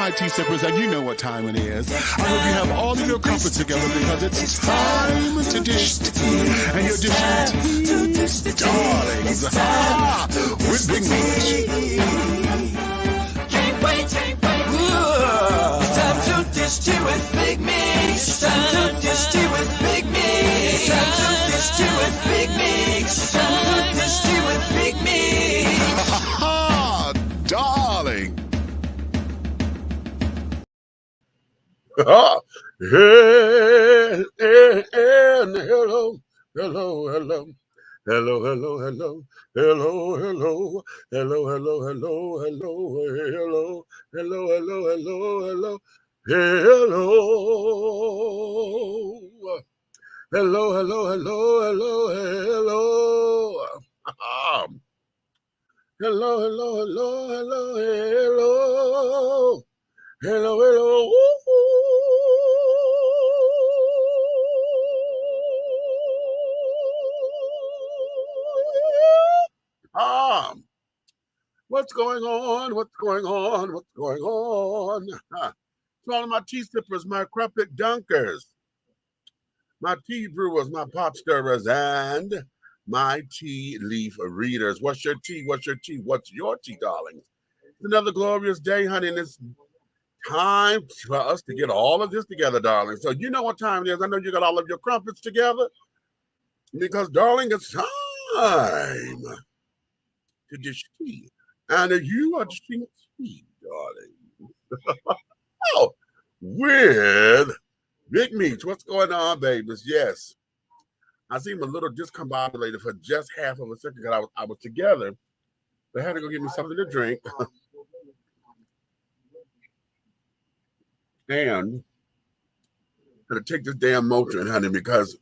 my tea sippers, and you know what time it is. I hope you have all of your crumpets together because it's time to dish tea. And you're dishing tea, darlings, with Big Meat. Can't wait. It's time to dish tea with Big Meat. It's time to dish tea with Big Meat. It's time to dish tea with Big Meat. It's time to dish tea with Big Meat. Darling. Hello. What's going on? To all of my tea sippers, my crumpet dunkers, my tea brewers, my pot stirrers, and my tea leaf readers. What's your tea? What's your tea, darlings? It's another glorious day, honey, and it's time for us to get all of this together, darling. So you know what time it is. I know you got all of your crumpets together because, darling, it's time to dish tea. And you are dishing tea, darling. With Big Meats. What's going on, babies? Yes. I seem a little discombobulated for just half of a second because I was together. They had to go get me something to drink. And I had to take this damn Motrin, honey, because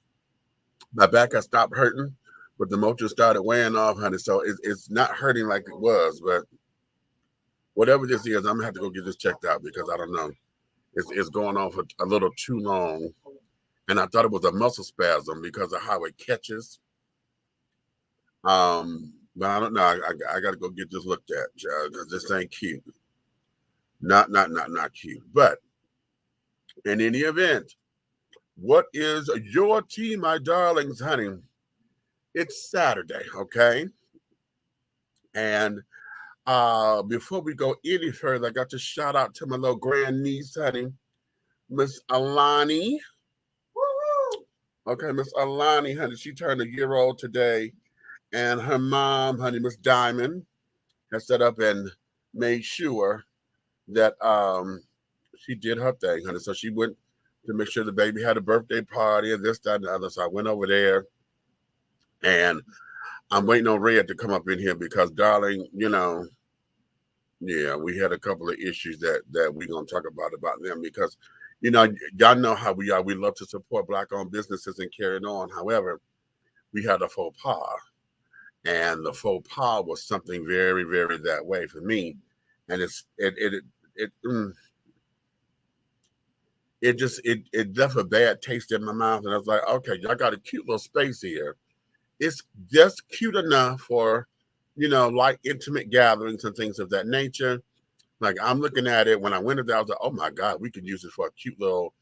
my back has stopped hurting, but the Motrin started wearing off, honey. So it's not hurting like it was, but whatever this is, I'm gonna have to go get this checked out because I don't know. It's going on for a little too long. And I thought it was a muscle spasm because of how it catches. But I don't know. I got to go get this looked at because this ain't cute. Not cute. But in any event, what is your tea, my darlings, honey? It's Saturday, okay? And before we go any further, I got to shout out to my little grandniece, honey, Miss Alani. Okay, Miss Alani, honey, she turned a year old today. And her mom, honey, Miss Diamond, has set up and made sure that she did her thing, honey. So she went to make sure the baby had a birthday party and this, that, and the other. So I went over there. And I'm waiting on Red to come up in here because, darling, you know, yeah, we had a couple of issues that we're going to talk about them because, you know, y'all know how we are. We love to support Black-owned businesses and carrying on. However, we had a faux pas. And the faux pas was something very, very that way for me. And it left a bad taste in my mouth. And I was like, okay, y'all got a cute little space here. It's just cute enough for, you know, like intimate gatherings and things of that nature. Like I'm looking at it when I went in there, I was like, oh my God, we could use it for a cute little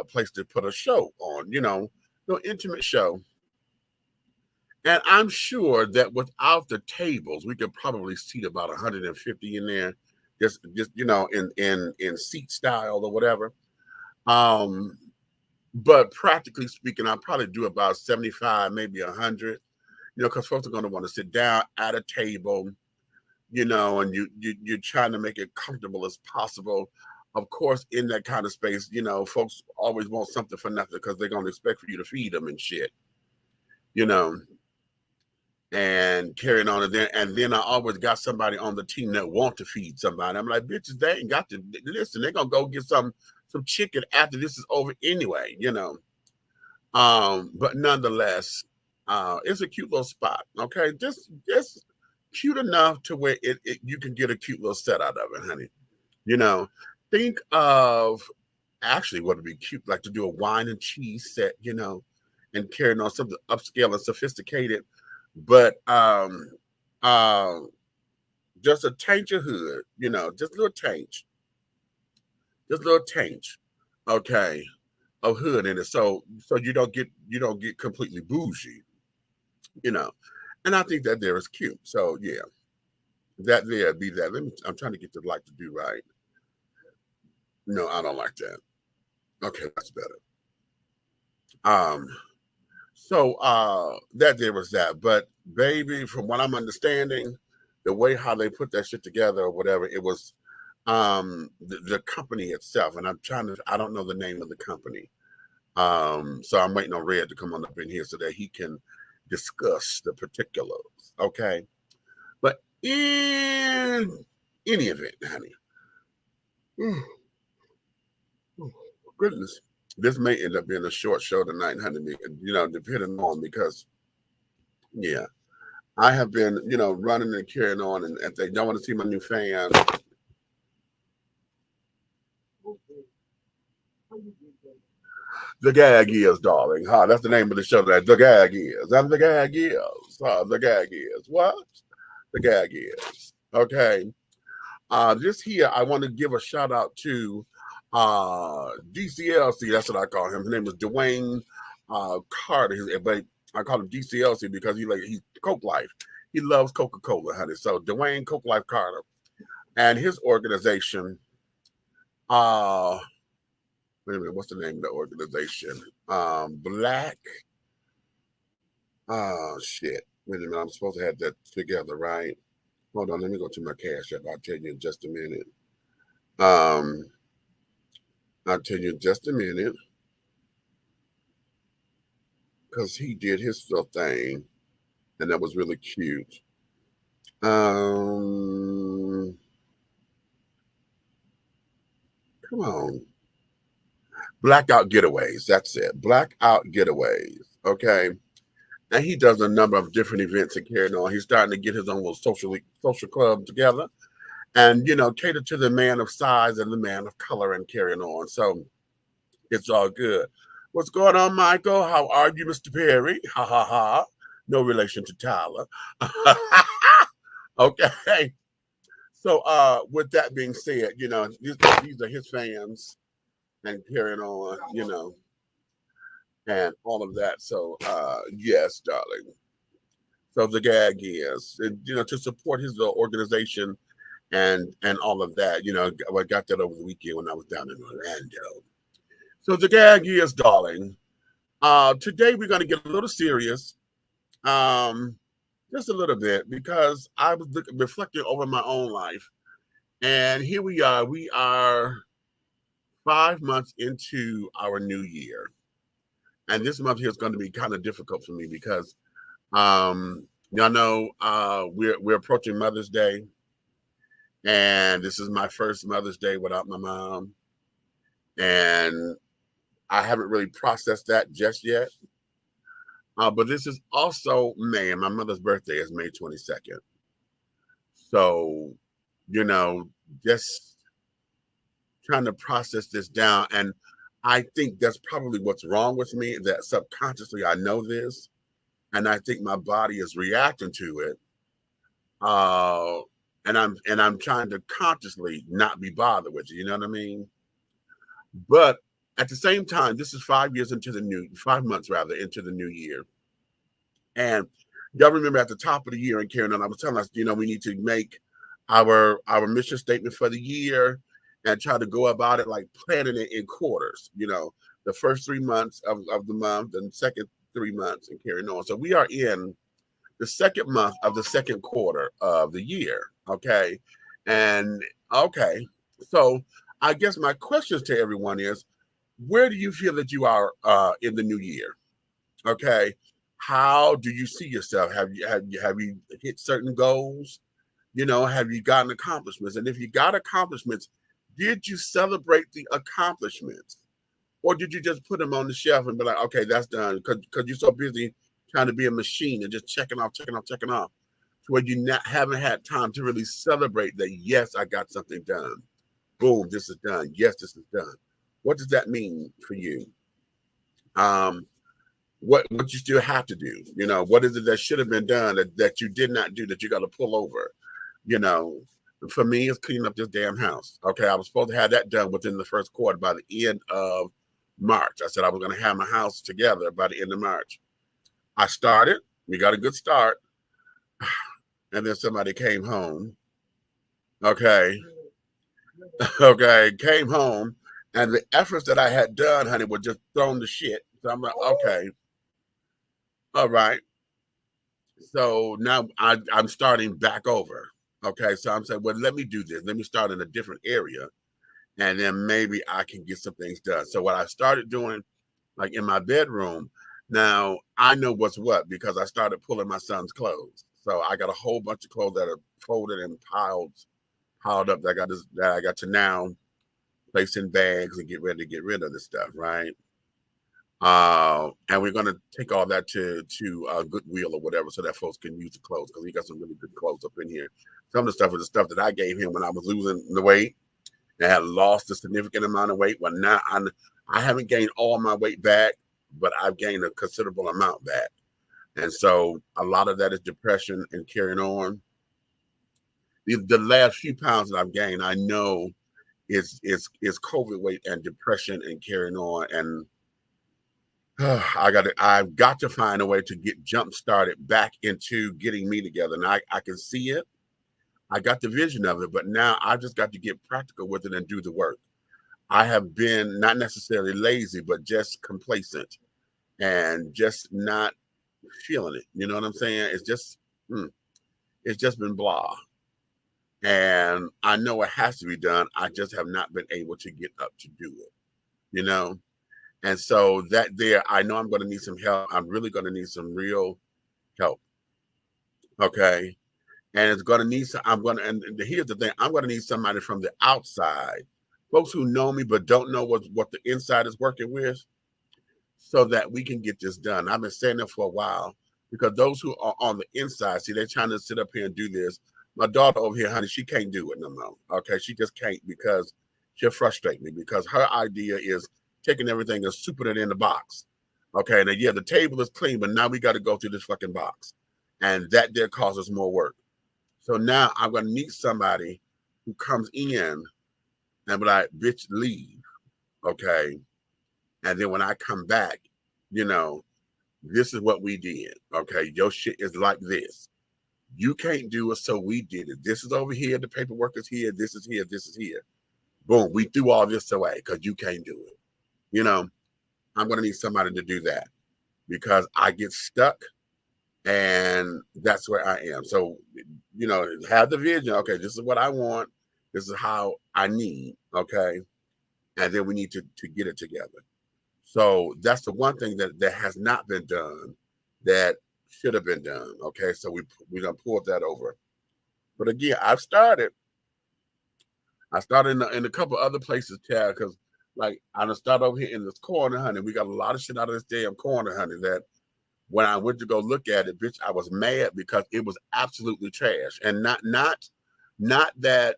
place to put a show on, you know, intimate show. And I'm sure that without the tables, we could probably seat about 150 in there, just you know, in seat style or whatever. But practically speaking, I'll probably do about 75, maybe 100, you know, because folks are going to want to sit down at a table, you know, and you're trying to make it comfortable as possible. Of course, in that kind of space, you know, folks always want something for nothing because they're going to expect for you to feed them and shit, you know, and carrying on. And then I always got somebody on the team that want to feed somebody. I'm like, bitches, they ain't got to listen. They're going to go get some chicken after this is over anyway, you know. But nonetheless, it's a cute little spot, okay? Just cute enough to where you can get a cute little set out of it, honey. You know, think of actually what would be cute, like to do a wine and cheese set, you know, and carrying on something upscale and sophisticated, but just a taint of hood, you know, just a little taint. Just a little taint, okay, of hood in it. So you don't get completely bougie, you know. And I think that there is cute. So yeah, that there be that. I'm trying to get the like to do right. No, I don't like that. Okay, that's better. So that there was that. But baby, from what I'm understanding, the way how they put that shit together or whatever, it was the company itself. And I don't know the name of the company. So I'm waiting on Red to come on up in here so that he can discuss the particulars. Okay. But in any event, honey. Goodness. This may end up being a short show tonight, honey, you know, depending on, because yeah, I have been, you know, running and carrying on, and if they don't want to see my new fan. The Gag Is, darling. That's the name of the show. That The Gag Is. And The Gag Is. The Gag Is. What? The Gag Is. Okay. This here, I want to give a shout out to DCLC. That's what I call him. His name is Dwayne Carter. But I call him DCLC because he's Coke Life. He loves Coca-Cola, honey. So Dwayne Coke Life Carter and his organization. Wait a minute, what's the name of the organization? Black. Shit. Wait a minute, I'm supposed to have that together, right? Hold on, let me go to my cash app. I'll tell you in just a minute. I'll tell you in just a minute. Because he did his little thing. And that was really cute. Come on. Blackout Getaways. That's it. Blackout Getaways. Okay. And he does a number of different events and carrying on. He's starting to get his own little social club together and, you know, cater to the man of size and the man of color and carrying on. So it's all good. What's going on, Michael? How are you, Mr. Perry? Ha, ha, ha. No relation to Tyler. Okay. So with that being said, you know, these are his fans and carrying on, you know, and all of that. So yes, darling. So the Gag Is, and, you know, to support his organization and all of that, you know, I got that over the weekend when I was down in Orlando. So the Gag Is, darling. Today we're going to get a little serious, just a little bit, because I was reflecting over my own life, and here we are. We are 5 months into our new year. And this month here is going to be kind of difficult for me because, y'all know, we're approaching Mother's Day, and this is my first Mother's Day without my mom, and I haven't really processed that just yet. But this is also May, and my mother's birthday is May 22nd. So, you know, just trying to process this down, and I think that's probably what's wrong with me, that subconsciously I know this, and I think my body is reacting to it. And I'm trying to consciously not be bothered with it, you know what I mean? But at the same time, this is 5 months into the new year. And y'all remember at the top of the year, and Karen and I was telling us, you know, we need to make our mission statement for the year and try to go about it like planning it in quarters, you know, the first 3 months of the month and second 3 months and carrying on. So we are in the second month of the second quarter of the year. Okay. And okay. So I guess my questions to everyone is, where do you feel that you are in the new year? Okay. How do you see yourself? Have you hit certain goals? You know, have you gotten accomplishments? And if you got accomplishments, did you celebrate the accomplishments? Or did you just put them on the shelf and be like, okay, that's done? Because you're so busy trying to be a machine and just checking off, to where you haven't had time to really celebrate that, yes, I got something done. Boom, this is done. Yes, this is done. What does that mean for you? What you still have to do? You know, what is it that should have been done that you did not do that you got to pull over? You know, for me, it's cleaning up this damn house. Okay, I was supposed to have that done within the first quarter by the end of March. I said I was going to have my house together by the end of March. I started. We got a good start. And then somebody came home. Okay. Okay. Came home. And the efforts that I had done, honey, were just thrown to shit. So I'm like, okay. All right. So now I'm starting back over. Okay. So I'm saying, well, let me do this. Let me start in a different area. And then maybe I can get some things done. So what I started doing, like in my bedroom, now I know what's what because I started pulling my son's clothes. So I got a whole bunch of clothes that are folded and piled up that I got to now place in bags and get ready to get rid of this stuff, right? And we're gonna take all that to Goodwill or whatever, so that folks can use the clothes because we got some really good clothes up in here. Some of the stuff is the stuff that I gave him when I was losing the weight and had lost a significant amount of weight. Well, now I haven't gained all my weight back, but I've gained a considerable amount back. And so a lot of that is depression and carrying on. The last few pounds that I've gained, I know is COVID weight and depression and carrying on. And I've got to find a way to get jump started back into getting me together. And I can see it. I got the vision of it, but now I just got to get practical with it and do the work. I have been not necessarily lazy, but just complacent and just not feeling it. You know what I'm saying? It's just been blah. And I know it has to be done. I just have not been able to get up to do it, you know? And so that there, I know I'm going to need some help. I'm really going to need some real help. Okay. And it's going to need some, and here's the thing, I'm going to need somebody from the outside, folks who know me, but don't know what the inside is working with, so that we can get this done. I've been saying that for a while because those who are on the inside, see, they're trying to sit up here and do this. My daughter over here, honey, she can't do it no more. Okay. She just can't because she'll frustrate me because her idea is taking everything and souping it in the box. Okay. And then, yeah, the table is clean, but now we got to go through this fucking box. And that there causes more work. So now I'm going to need somebody who comes in and be like, bitch, leave. Okay. And then when I come back, you know, this is what we did. Okay. Your shit is like this. You can't do it, so we did it. This is over here. The paperwork is here. This is here. This is here. Boom. We threw all this away because you can't do it. You know, I'm going to need somebody to do that because I get stuck. And that's where I am. So, you know, have the vision. Okay, this is what I want. This is how I need. Okay. And then we need to get it together. So that's the one thing that has not been done that should have been done. Okay. So we done pulled that over. But again, I started in a couple other places, Chad, because like I done started over here in this corner, honey. We got a lot of shit out of this damn corner, honey, that when I went to go look at it, bitch, I was mad because it was absolutely trash. And not that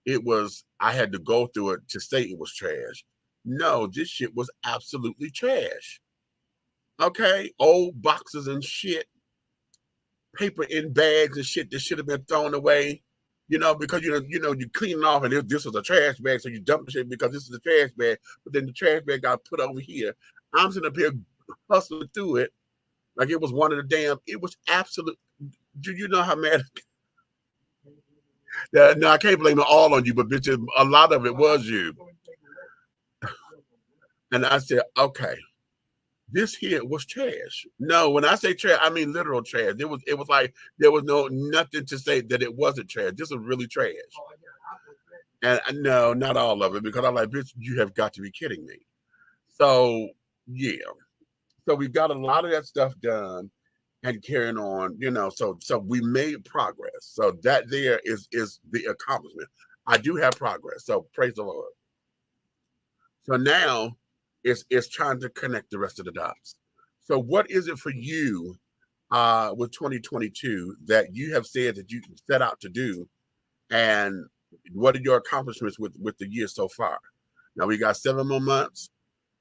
it was, I had to go through it to say it was trash. No, this shit was absolutely trash. Okay, old boxes and shit, paper in bags and shit that should have been thrown away. You know, because you clean it off and this was a trash bag, so you dump the shit because this is a trash bag. But then the trash bag got put over here. I'm sitting up here hustling through it. Like it was one of the damn, it was absolute. Do you know how mad? No, I can't blame it all on you, but bitch, a lot of it was you. And I said, okay, this here was trash. No, when I say trash, I mean literal trash. It was like there was nothing to say that it wasn't trash. This was really trash. And no, not all of it, because I'm like, bitch, you have got to be kidding me. So yeah. So we've got a lot of that stuff done and carrying on, you know, so we made progress. So that there is the accomplishment. I do have progress. So praise the Lord. So now it's trying to connect the rest of the dots. So what is it for you with 2022 that you have said that you set out to do? And what are your accomplishments with the year so far? Now we got 7 more months,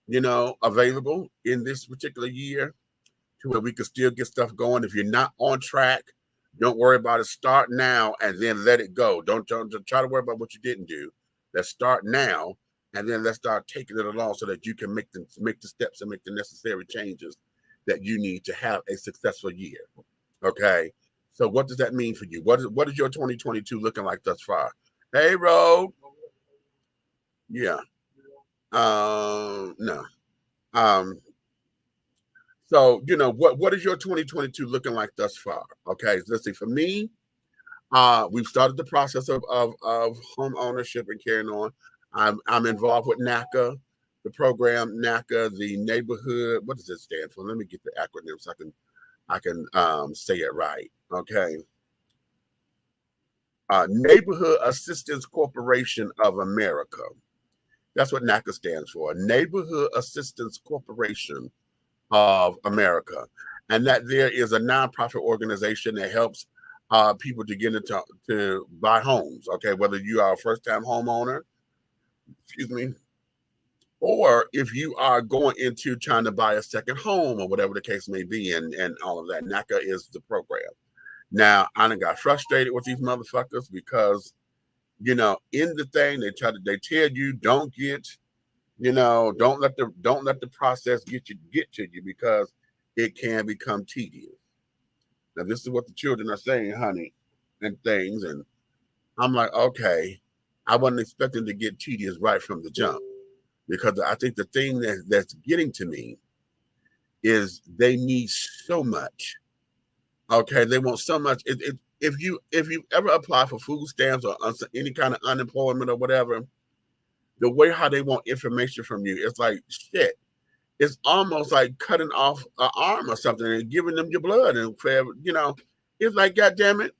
you know, available in this particular year to where we can still get stuff going. If you're not on track, Don't worry about it. Start now and then let it go. Don't try to worry about what you didn't do. Let's start now and then let's start taking it along so that you can make the steps and make the necessary changes that you need to have a successful year. Okay. So what does that mean for you? What is your 2022 looking like thus far? Hey, Road. Yeah. No. So, you know, what is your 2022 looking like thus far? Okay, so let's see. For me, we've started the process of home ownership and carrying on. I'm involved with NACA, the program NACA, the neighborhood. What does it stand for? Let me get the acronym so I can say it right. Okay. Neighborhood Assistance Corporation of America. That's what NACA stands for. Neighborhood Assistance Corporation of America. And that there is a nonprofit organization that helps people to get into to buy homes. Okay, whether you are a first-time homeowner, excuse me, or if you are going into trying to buy a second home or whatever the case may be, and all of that. NACA is the program. Now, I done got frustrated with these motherfuckers because, you know, in the thing they tell you don't get, you know, don't let the process get to you because it can become tedious. Now, this is what the children are saying, honey, and things, and I'm like, okay, I wasn't expecting to get tedious right from the jump, because I think the thing that's getting to me is they need so much. Okay, they want so much. If you ever apply for food stamps or any kind of unemployment or whatever, the way how they want information from you, it's like shit. It's almost like cutting off an arm or something and giving them your blood, and forever, you know, it's like, God damn it,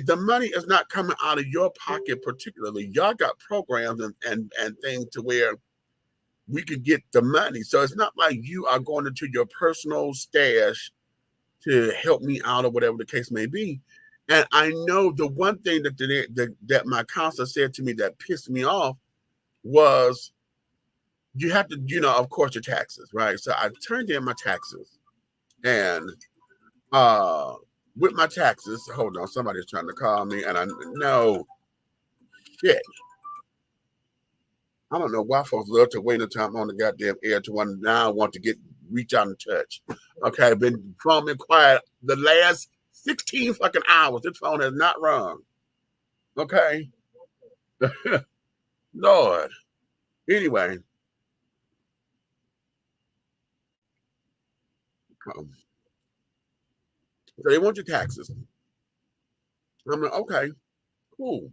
the money is not coming out of your pocket particularly. Y'all got programs and things to where we could get the money. So it's not like you are going into your personal stash to help me out or whatever the case may be. And I know the one thing that my counselor said to me that pissed me off was, you have to, you know, of course, your taxes, right? So I turned in my taxes, and with my taxes, hold on, somebody's trying to call me, and I know shit. I don't know why folks love to wait until I'm on the goddamn air to want to reach out and touch. Okay, I've been phone been quiet the last 16 fucking hours. This phone has not rung. Okay. Lord. Anyway. So they want your taxes. I'm like, okay, cool.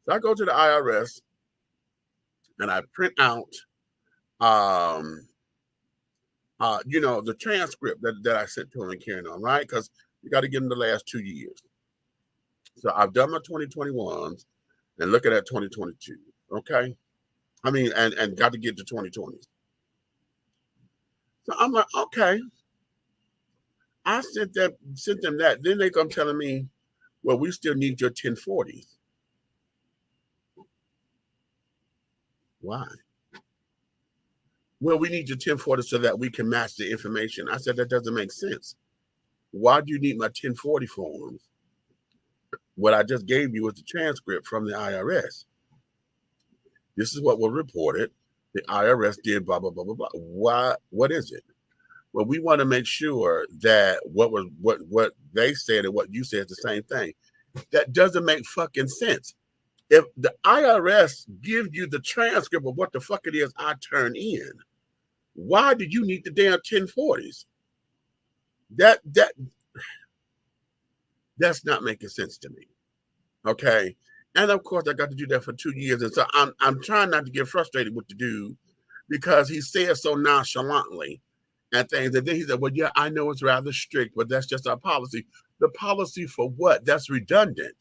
So I go to the IRS and I print out you know, the transcript that I sent to them and carrying on, right? Because you got to give them the last 2 years. So I've done my 2021s and looking at 2022. Okay. I mean, and got to get to 2020s. So I'm like, okay. I sent them that. Then they come telling me, well, we still need your 1040s. Why? Well, we need your 1040 so that we can match the information. I said, that doesn't make sense. Why do you need my 1040 forms? What I just gave you was the transcript from the IRS. This is what was reported. The IRS did blah, blah, blah, blah, blah. Why? What is it? Well, we want to make sure that what they said and what you said is the same thing. That doesn't make fucking sense. If the IRS gives you the transcript of what the fuck it is I turn in, why do you need the damn 1040s? That's not making sense to me. Okay. And of course I got to do that for 2 years. And so I'm trying not to get frustrated with the dude because he says so nonchalantly and things. And then he said, well, yeah, I know it's rather strict, but that's just our policy. The policy for what? That's redundant.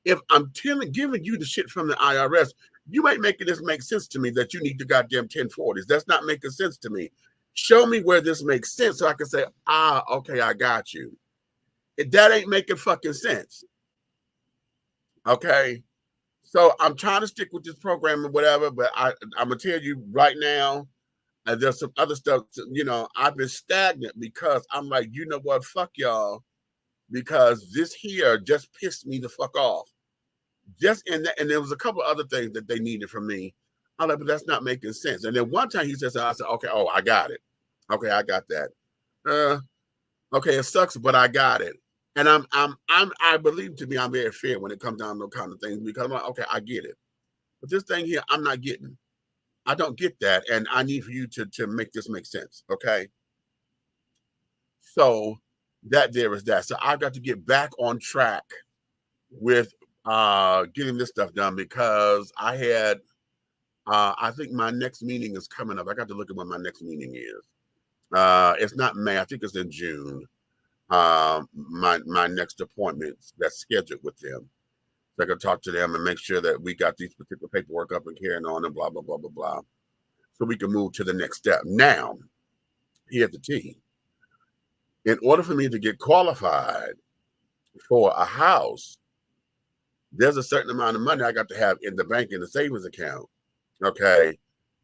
If I'm giving you the shit from the IRS, you ain't making this make sense to me that you need the goddamn 1040s. That's not making sense to me. Show me where this makes sense so I can say, okay, I got you. That ain't making fucking sense. Okay. So I'm trying to stick with this program or whatever, but I'm going to tell you right now, and there's some other stuff, you know, I've been stagnant because I'm like, you know what, fuck y'all. because this here just pissed me the fuck off. Just in that, and there was a couple other things that they needed from me. I'm like, but that's not making sense. And then one time he says, I said, okay, oh, I got it. Okay, I got that. Okay, it sucks, but I got it. And I believe to me, I'm very fair when it comes down to those kind of things, because I'm like, okay, I get it. But this thing here, I'm not getting. I don't get that, and I need for you to make this make sense, okay? So that there is that. So I've got to get back on track with getting this stuff done, because I had, I think my next meeting is coming up. I got to look at when my next meeting is. It's not May, I think it's in June. My next appointment that's scheduled with them. So I can talk to them and make sure that we got these particular paperwork up and carrying on and blah, blah, blah, blah, blah. So we can move to the next step. Now, here's the T. In order for me to get qualified for a house, there's a certain amount of money I got to have in the bank, in the savings account, okay,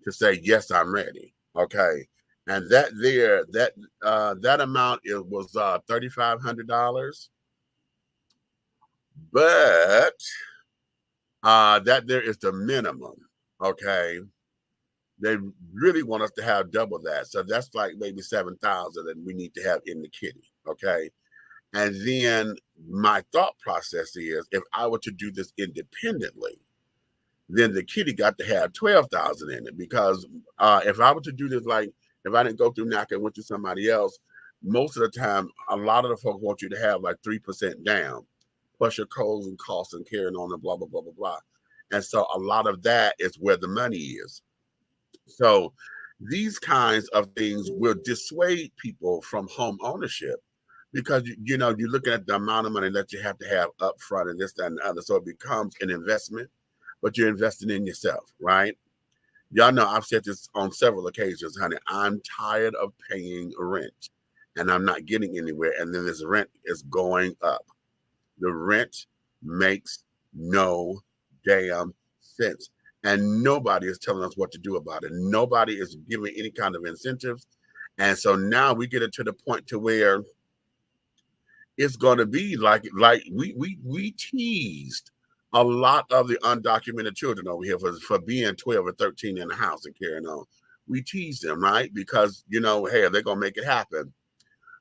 to say, yes, I'm ready, okay? And that amount, it was $3,500, but that there is the minimum, okay? They really want us to have double that, so that's like maybe 7,000 that we need to have in the kitty, okay? And then my thought process is, if I were to do this independently, then the kitty got to have 12,000 in it, because if I were to do this, like, if I didn't go through NACA and went to somebody else, most of the time, a lot of the folks want you to have like 3% down, plus your codes and costs and carrying on and blah, blah, blah, blah, blah. And so a lot of that is where the money is. So these kinds of things will dissuade people from home ownership, because, you know, you're looking at the amount of money that you have to have up front and this, that, and the other. So it becomes an investment, but you're investing in yourself, right? Y'all know I've said this on several occasions, honey. I'm tired of paying rent, and I'm not getting anywhere. And then this rent is going up. The rent makes no damn sense. And nobody is telling us what to do about it. Nobody is giving any kind of incentives. And so now we get it to the point to where it's going to be like we teased a lot of the undocumented children over here for being 12 or 13 in the house and carrying on. We tease them, right? Because, you know, hey, they're going to make it happen.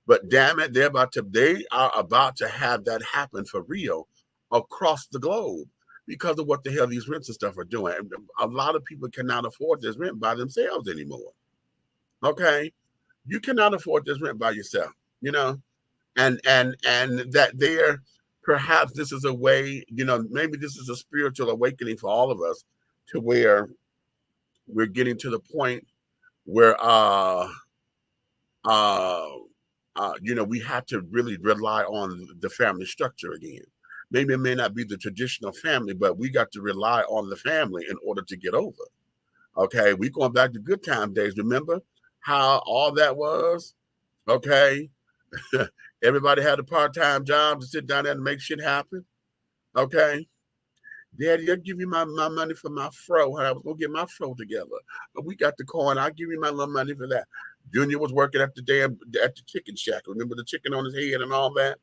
But damn it, they are about to have that happen for real across the globe, because of what the hell these rents and stuff are doing. A lot of people cannot afford this rent by themselves anymore. Okay? You cannot afford this rent by yourself, you know? And that there, perhaps this is a way, you know, maybe this is a spiritual awakening for all of us, to where we're getting to the point where, you know, we have to really rely on the family structure again. Maybe it may not be the traditional family, but we got to rely on the family in order to get over. Okay, we going back to good time days. Remember how all that was? Okay. Everybody had a part-time job to sit down there and make shit happen. Okay. Daddy, I'll give you my money for my fro. I was going to get my fro together. But we got the coin. I'll give you my little money for that. Junior was working at the chicken shack. Remember the chicken on his head and all that?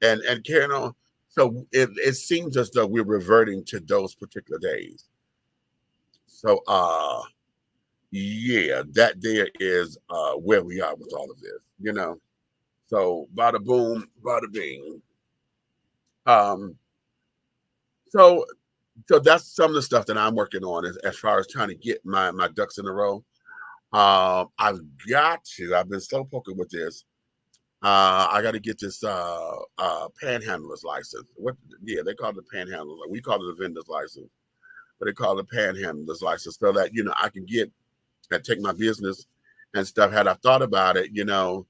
And carrying on. So it seems as though we're reverting to those particular days. So yeah, that there is where we are with all of this, you know. So bada boom, bada bing. So that's some of the stuff that I'm working on as far as trying to get my ducks in a row. I've been slow poking with this. I got to get this panhandler's license. Yeah, they call it the panhandler. We call it a vendor's license, but they call it panhandler's license, so that, you know, I can get and take my business and stuff. Had I thought about it, you know,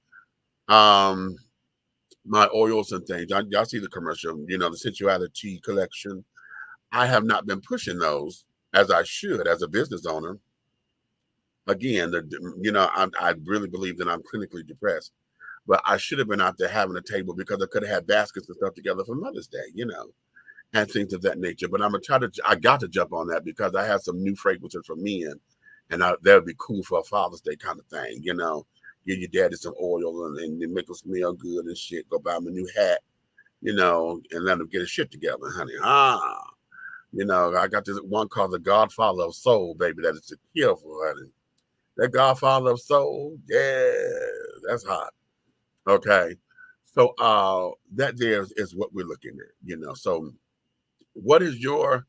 my oils and things. Y'all see the commercial, you know, the sensuality collection. I have not been pushing those as I should as a business owner. Again, you know, I really believe that I'm clinically depressed, but I should have been out there having a table, because I could have had baskets and stuff together for Mother's Day, you know, and things of that nature. But I got to jump on that, because I have some new fragrances for men, and that would be cool for a Father's Day kind of thing, you know. give your daddy some oil and make him smell good and shit. Go buy him a new hat, you know, and let him get his shit together, honey. You know, I got this one called the Godfather of Soul, baby. That is a kill for, honey. That Godfather of Soul, yeah, that's hot. Okay. So that there is what we're looking at, you know. So what is your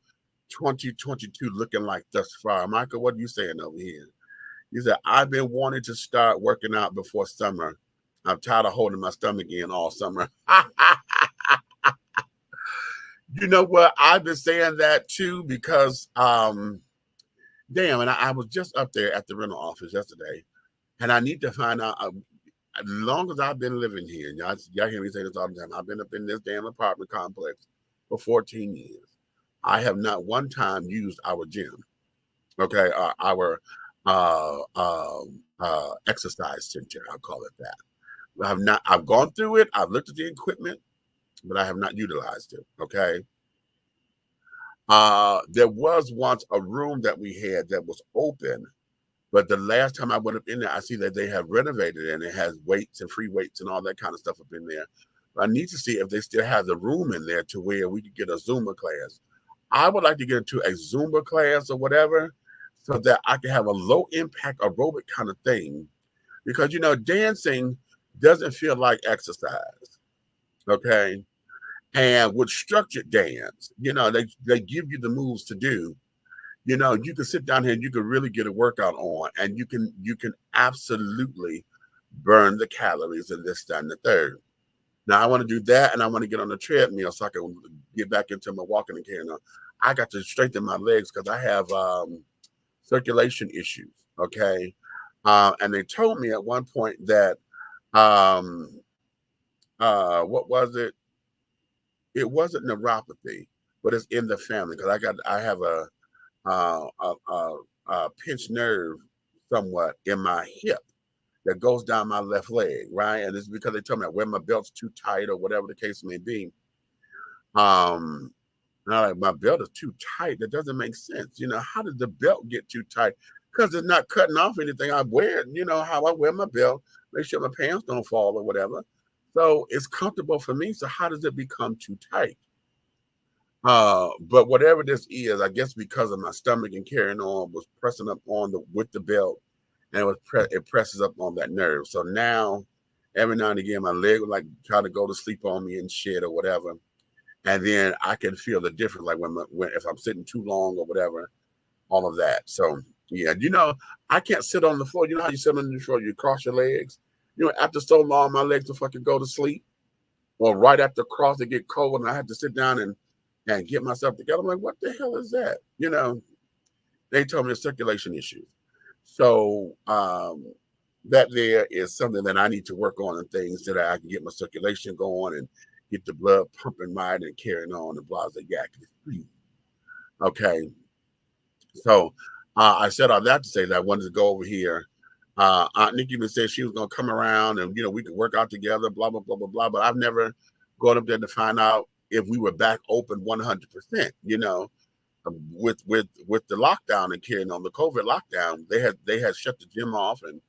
2022 looking like thus far? Michael, what are you saying over here? You said, I've been wanting to start working out before summer. I'm tired of holding my stomach in all summer. You know what? I've been saying that too because, damn, and I was just up there at the rental office yesterday, and I need to find out, as long as I've been living here, y'all hear me say this all the time, I've been up in this damn apartment complex for 14 years. I have not one time used our gym, okay, our exercise center, I'll call it that. I've gone through it, I've looked at the equipment, but I have not utilized it, okay? There was once a room that we had that was open, but the last time I went up in there, I see that they have renovated it and it has weights and free weights and all that kind of stuff up in there. But I need to see if they still have the room in there to where we could get a Zumba class. I would like to get into a Zumba class or whatever so that I can have a low impact aerobic kind of thing. Because, you know, dancing doesn't feel like exercise, okay? And with structured dance, you know, they give you the moves to do. You know, you can sit down here and you can really get a workout on, and you can absolutely burn the calories in this, that, and the third. Now I want to do that, and I want to get on the treadmill so I can get back into my walking and carrying on. I got to strengthen my legs because I have circulation issues. Okay, and they told me at one point that what was it? It wasn't neuropathy, but it's in the family because I have a pinched nerve somewhat in my hip that goes down my left leg, right? And it's because they told me I wear my belt's too tight or whatever the case may be. And I'm like, my belt is too tight. That doesn't make sense. You know, how did the belt get too tight? Because it's not cutting off anything I wear. You know, how I wear my belt, make sure my pants don't fall or whatever. So it's comfortable for me. So how does it become too tight? But whatever this is, I guess because of my stomach and carrying on was pressing up on with the belt, and it presses up on that nerve. So now, every now and again, my leg would like try to go to sleep on me and shit or whatever, and then I can feel the difference, like when if I'm sitting too long or whatever, all of that. So yeah, you know, I can't sit on the floor. You know how you sit on the floor, you cross your legs. You know, after so long, my legs will fucking go to sleep. Or right after cross, they get cold, and I have to sit down and get myself together. I'm like, what the hell is that? You know, they told me a circulation issue. So that there is something that I need to work on and things that I can get my circulation going and get the blood pumping right and carrying on and blah, blah, blah. Okay. So I said all that to say that I wanted to go over here. Aunt Nikki even said she was going to come around and, you know, we could work out together, blah, blah, blah, blah, blah. But I've never gone up there to find out if we were back open 100%, you know, with the lockdown and carrying on the COVID lockdown, they had shut the gym off and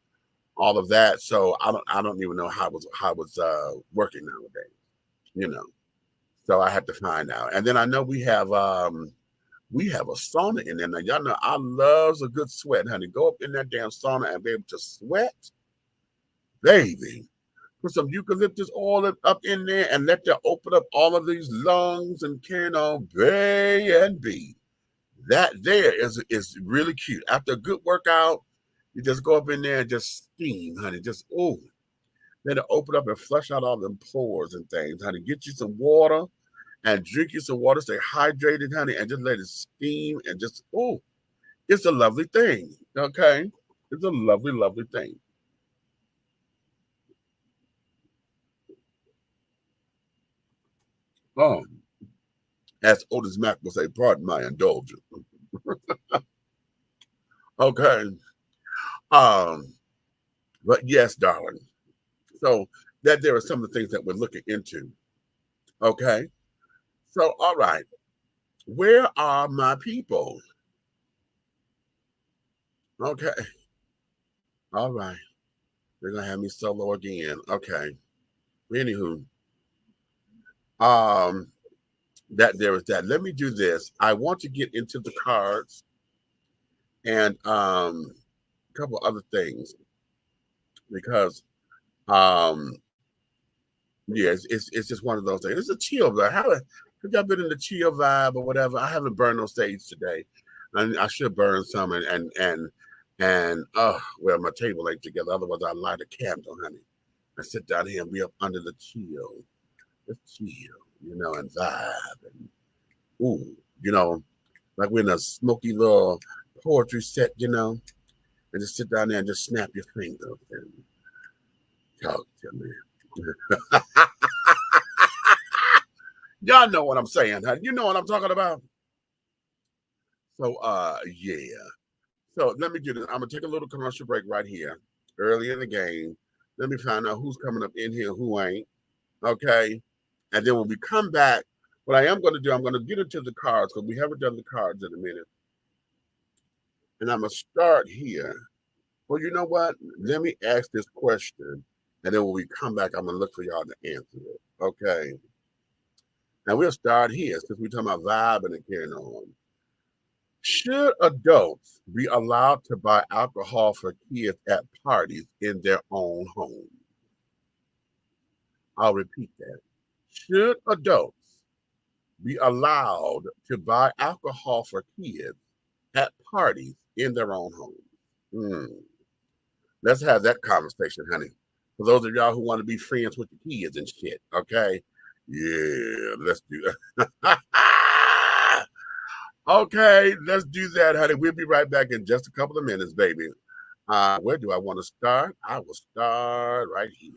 all of that. So I don't even know how it was working nowadays, you know. So I had to find out. And then I know we have a sauna in there. Now, y'all know I loves a good sweat, honey. Go up in that damn sauna and be able to sweat, baby. Put some eucalyptus oil up in there and let that open up all of these lungs and carrying on, baby. That there is really cute. After a good workout, you just go up in there and just steam, honey. Just, oh, let it open up and flush out all them pores and things, honey. Get you some water and drink you some water. Stay hydrated, honey, and just let it steam and just, oh, it's a lovely thing, okay? It's a lovely, lovely thing. Oh, as Otis Mack will say, pardon my indulgence. Okay. But yes, darling. So that there are some of the things that we're looking into. Okay. So, all right. Where are my people? Okay. All right. They're gonna have me solo again. Okay. Anywho, that there was that. Let me do this. I want to get into the cards and a couple other things because yeah, it's just one of those things. It's a chill vibe. Have y'all been in the chill vibe or whatever? I haven't burned no sage today. I should burn some and well, my table ain't together. Otherwise, I light a candle, honey. I sit down here and be up under the chill. Let's chill, and vibe. And, ooh, like we're in a smoky little poetry set, and just sit down there and just snap your fingers and talk to me. Y'all know what I'm saying, huh? You know what I'm talking about? So, yeah. So let me do this. I'm gonna take a little commercial break right here, early in the game. Let me find out who's coming up in here, who ain't. Okay, and then when we come back, what I am going to do, I'm going to get into the cards because we haven't done the cards in a minute, and I'm gonna start here. Well, you know what? Let me ask this question, and then when we come back, I'm gonna look for y'all to answer it. Okay. Now we'll start here since we're talking about vibing and carrying on. Should adults be allowed to buy alcohol for kids at parties in their own home? I'll repeat that. Should adults be allowed to buy alcohol for kids at parties in their own home? Let's have that conversation, honey. For those of y'all who want to be friends with the kids and shit, okay? Yeah, let's do that. Okay, let's do that, honey. We'll be right back in just a couple of minutes, baby. Where do I want to start? I will start right here.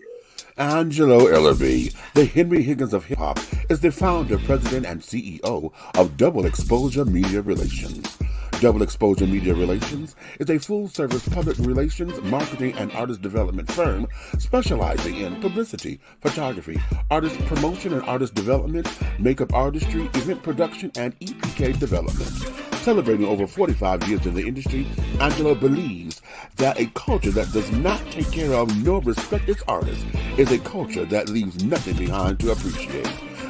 Angelo Ellerby, the Henry Higgins of hip-hop, is the founder, president, and CEO of Double Exposure Media Relations. Double Exposure Media Relations is a full-service public relations, marketing, and artist development firm specializing in publicity, photography, artist promotion and artist development, makeup artistry, event production, and EPK development. Celebrating over 45 years in the industry, Angelo believes that a culture that does not take care of nor respect its artists is a culture that leaves nothing behind to appreciate.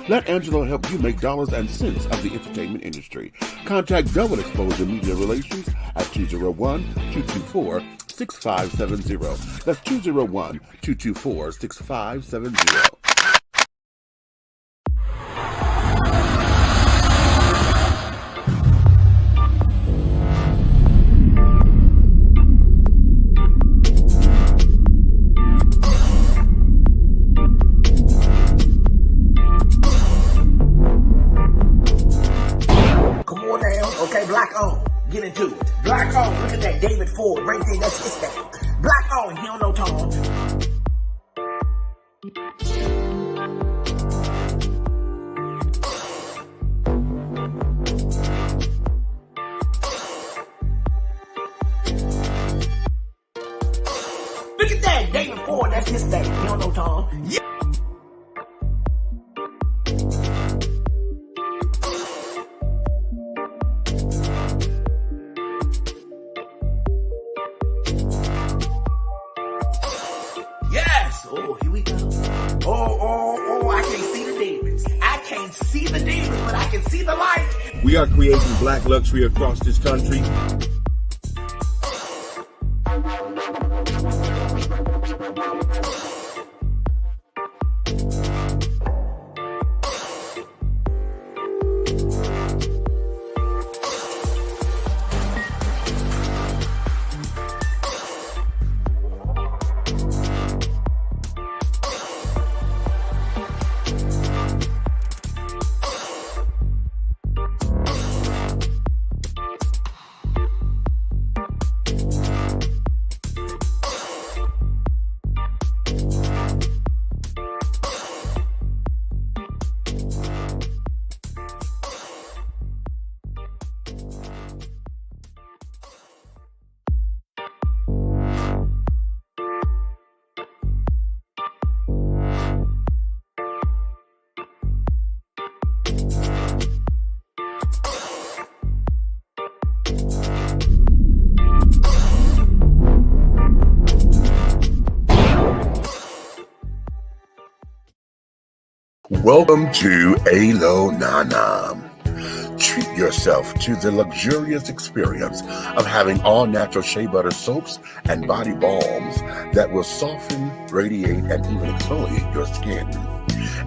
Let Angelo help you make dollars and cents of the entertainment industry. Contact Double Exposure Media Relations at 201-224-6570. That's 201-224-6570. Black on, get into it. Black on, look at that David Ford, right there, that's his thing. Black on, he don't know Tom. Look at that David Ford, that's his thing. He don't know Tom. Yeah. Oh, here we go. Oh, I can't see the demons. I can't see the demons, but I can see the light. We are creating black luxury across this country. Welcome to Alo Nana. Treat yourself to the luxurious experience of having all natural shea butter soaps and body balms that will soften, radiate, and even exfoliate your skin.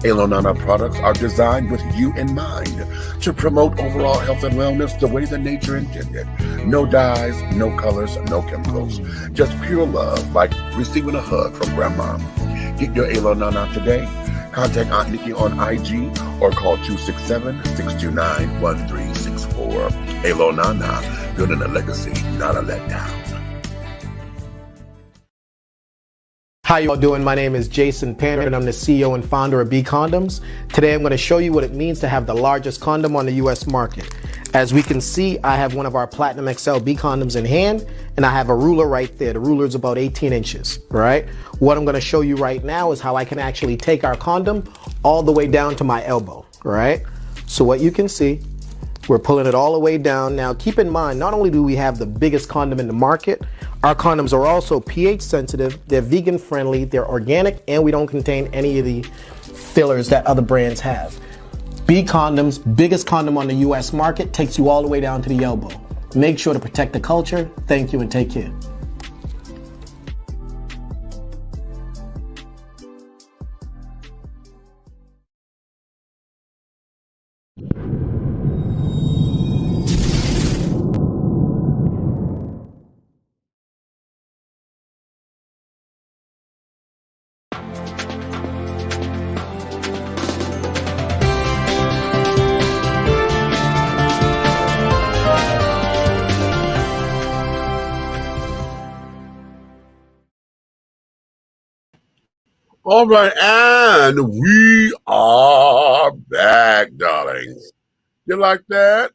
Alo Nana products are designed with you in mind to promote overall health and wellness the way that nature intended. No dyes, no colors, no chemicals. Just pure love, like receiving a hug from grandma. Get your Alo Nana today. Contact Aunt Nikki on IG or call 267-629-1364. Alo Nana, building a legacy, not a letdown. How you all doing? My name is Jason Panner and I'm the CEO and founder of B Condoms. Today I'm going to show you what it means to have the largest condom on the US market. As we can see, I have one of our Platinum XL B condoms in hand and I have a ruler right there. The ruler is about 18 inches, right? What I'm going to show you right now is how I can actually take our condom all the way down to my elbow, right? So what you can see, we're pulling it all the way down. Now keep in mind, not only do we have the biggest condom in the market, our condoms are also pH sensitive, they're vegan friendly, they're organic, and we don't contain any of the fillers that other brands have. B Condoms, biggest condom on the US market, takes you all the way down to the elbow. Make sure to protect the culture. Thank you and take care. All right, and we are back, darlings. You like that?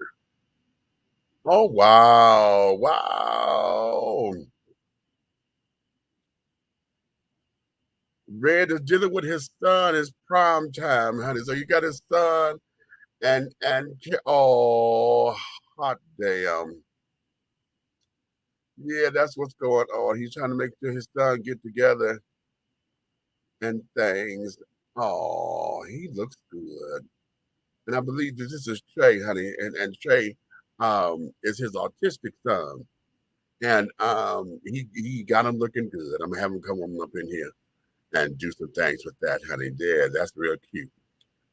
Oh, wow. Wow. Red is dealing with his son. It's prime time, honey. So you got his son and oh, hot damn. Yeah, that's what's going on. He's trying to make sure his son get together and things. Oh, he looks good. And I believe this is Trey, honey, and Trey is his autistic son. And he got him looking good. I'm gonna have him come on up in here and do some things with that, honey. There, that's real cute.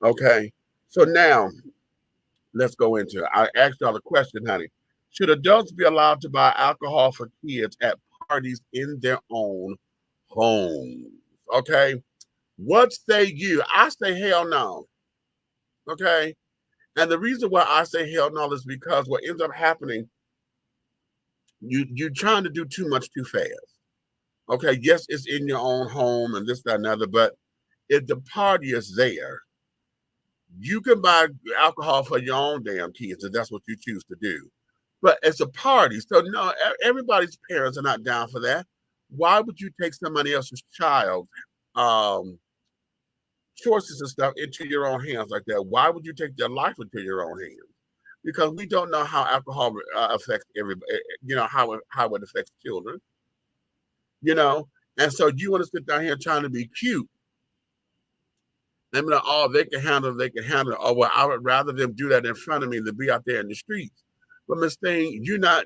Okay, so now let's go into it. I asked y'all a question, honey. Should adults be allowed to buy alcohol for kids at parties in their own homes? Okay, what say you? I say hell no. Okay, and the reason why I say hell no is because what ends up happening, you're trying to do too much too fast. Okay, yes, it's in your own home and this, that, and other, but if the party is there, you can buy alcohol for your own damn kids if that's what you choose to do. But it's a party, so no, everybody's parents are not down for that. Why would you take somebody else's child choices and stuff into your own hands like that? Why would you take their life into your own hands? Because we don't know how alcohol affects everybody, how it affects children, and so you want to sit down here trying to be cute. And be like, oh, they can handle it. Oh, well, I would rather them do that in front of me than be out there in the streets. But Miss Thing, you're not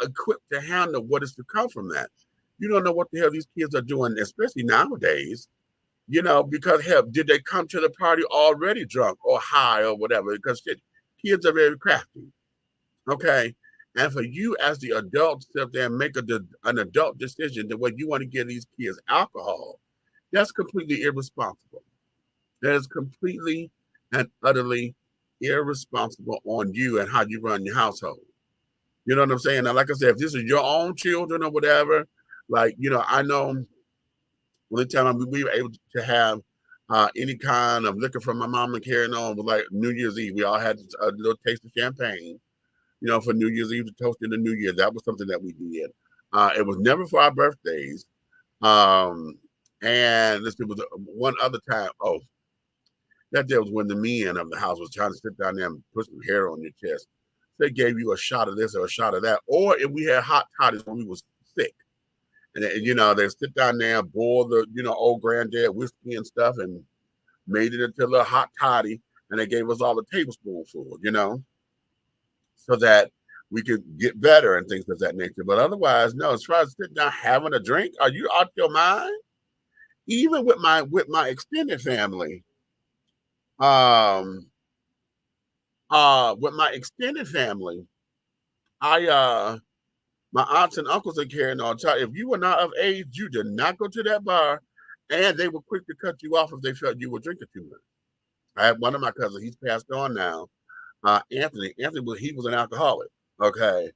equipped to handle what is to come from that. You don't know what the hell these kids are doing, especially nowadays. Because hell, did they come to the party already drunk or high or whatever? Because kids are very crafty. Okay. And for you as the adult to sit there and make an adult decision that what you want to give these kids alcohol, that's completely irresponsible. That is completely and utterly irresponsible on you and how you run your household. You know what I'm saying? Now, like I said, if this is your own children or whatever, I know one time we were able to have any kind of liquor from my mom and carrying on with like New Year's Eve. We all had a little taste of champagne, for New Year's Eve to toast in the New Year. That was something that we did. It was never for our birthdays. And this was one other time. Oh, that day was when the men of the house was trying to sit down there and put some hair on your chest. They gave you a shot of this or a shot of that. Or if we had hot toddies when we was sick. And they sit down there and boil the, old granddad whiskey and stuff. And made it into a little hot toddy, and they gave us all a tablespoonful, you know, so that we could get better and things of that nature. But otherwise, no, as far as sitting down having a drink, are you out your mind? Even with my extended family, with my extended family, my aunts and uncles are carrying on. If you were not of age, you did not go to that bar, and they were quick to cut you off if they felt you were drinking too much. I have one of my cousins, he's passed on now, Anthony. He was an alcoholic, okay?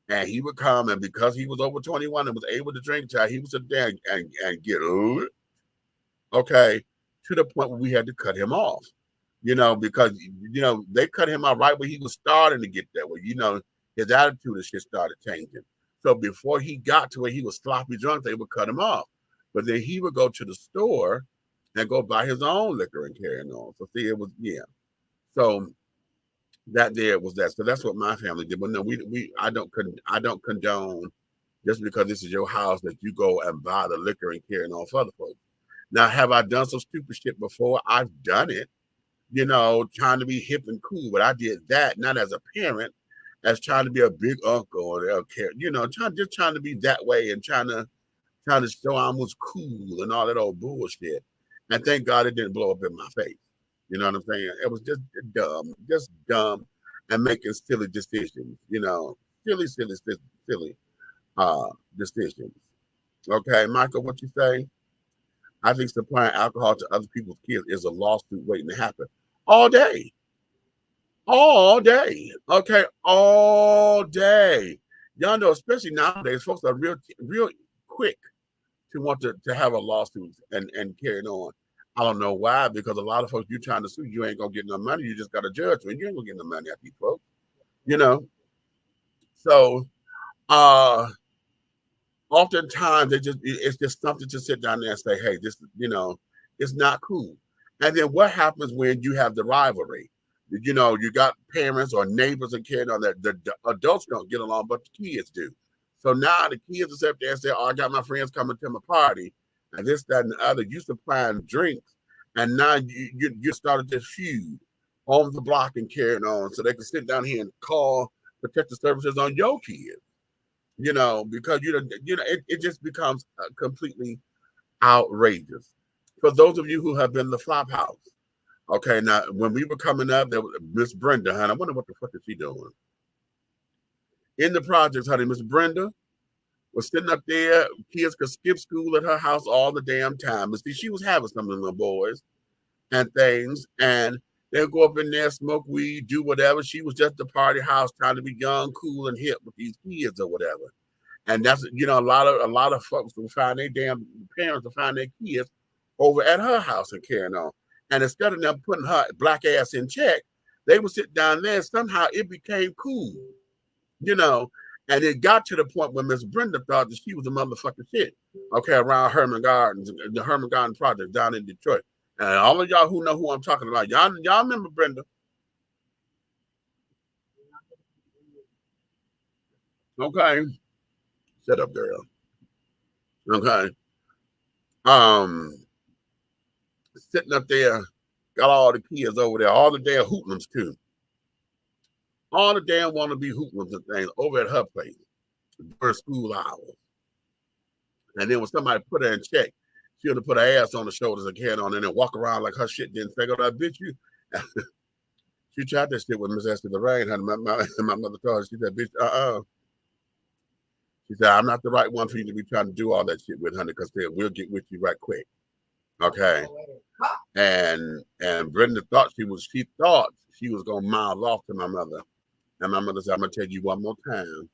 And he would come, and because he was over 21 and was able to drink, he would sit there and get lit, okay, to the point where we had to cut him off, you know, because, you know, they cut him off right when he was starting to get that way. You know, his attitude and shit started changing. So before he got to where he was sloppy drunk, they would cut him off. But then he would go to the store and go buy his own liquor and carry on. So see, it was, yeah. So that there was that. So that's what my family did. But no, I don't condone just because this is your house that you go and buy the liquor and carry on for other folks. Now, have I done some stupid shit before? I've done it, you know, trying to be hip and cool. But I did that not as a parent, as trying to be a big uncle or you know, just trying to be that way and trying to show I was cool and all that old bullshit. And thank God it didn't blow up in my face. You know what I'm saying? It was just dumb and making silly decisions, you know, silly decisions. Okay, Michael, what you say? I think supplying alcohol to other people's kids is a lawsuit waiting to happen. All day. Okay, all day. Y'all know, especially nowadays, folks are real quick to want to have a lawsuit and carry it on. I don't know why, because a lot of folks you trying to sue, you ain't gonna get no money. You just got a judgment. You ain't gonna get no money out of these folks, you know. So, oftentimes it's just something to sit down there and say, hey, this, you know, it's not cool. And then what happens when you have the rivalry? You know, you got parents or neighbors and carrying on that the adults don't get along, but the kids do. So now the kids will sit there and say, oh, I got my friends coming to my party, and this, that, and the other. You supplying drinks, and now you started this feud on the block and carrying on, so they can sit down here and call protective services on your kids. You know, because it just becomes completely outrageous. For those of you who have been in the flop house, okay, now when we were coming up, there was Miss Brenda, honey. I wonder what the fuck is she doing in the projects, honey. Miss Brenda was sitting up there. Kids could skip school at her house all the damn time. And see, she was having some of the boys and things, and they'll go up in there, smoke weed, do whatever. She was just a party house, trying to be young, cool, and hip with these kids or whatever. And that's, you know, a lot of folks will find their damn parents will find their kids over at her house and carrying on. And instead of them putting her black ass in check, they would sit down there. And somehow it became cool, you know. And it got to the point where Miss Brenda thought that she was a motherfucking shit, okay, around Herman Gardens, the Herman Garden Project down in Detroit. And all of y'all who know who I'm talking about, y'all remember Brenda. Okay. Shut up, girl. Okay. Sitting up there, got all the kids over there, all the damn hootlums too. All the damn wannabe hootlums and things over at her place during school hours. And then when somebody put her in check, she would have put her ass on the shoulders and carry on and then walk around like her shit didn't figure out, bitch, you. She tried that shit with Miss Esther Lorraine. My mother told her, she said, bitch, She said, I'm not the right one for you to be trying to do all that shit with, honey, because we'll get with you right quick. Okay. And Brenda thought she was gonna mouth off to my mother. And my mother said, I'm gonna tell you one more time.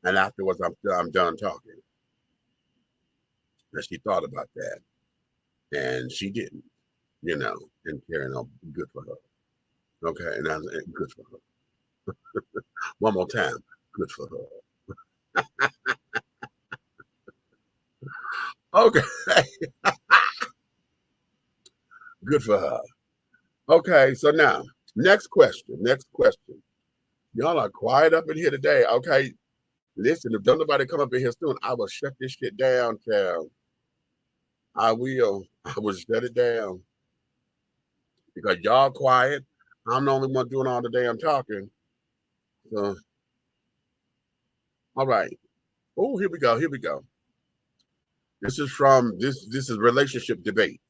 And afterwards I'm done talking. And she thought about that. And she didn't, you know, and carrying on, good for her. Okay, and that's good for her. One more time, good for her. Okay. Good for her. Okay, so now, next question. Y'all are quiet up in here today. Okay, listen, if don't nobody come up in here soon, I will shut this shit down, child. I will shut it down. because y'all quiet. I'm the only one doing all the damn talking. So, all right. Oh, here we go. Here we go. This is from this is relationship debate.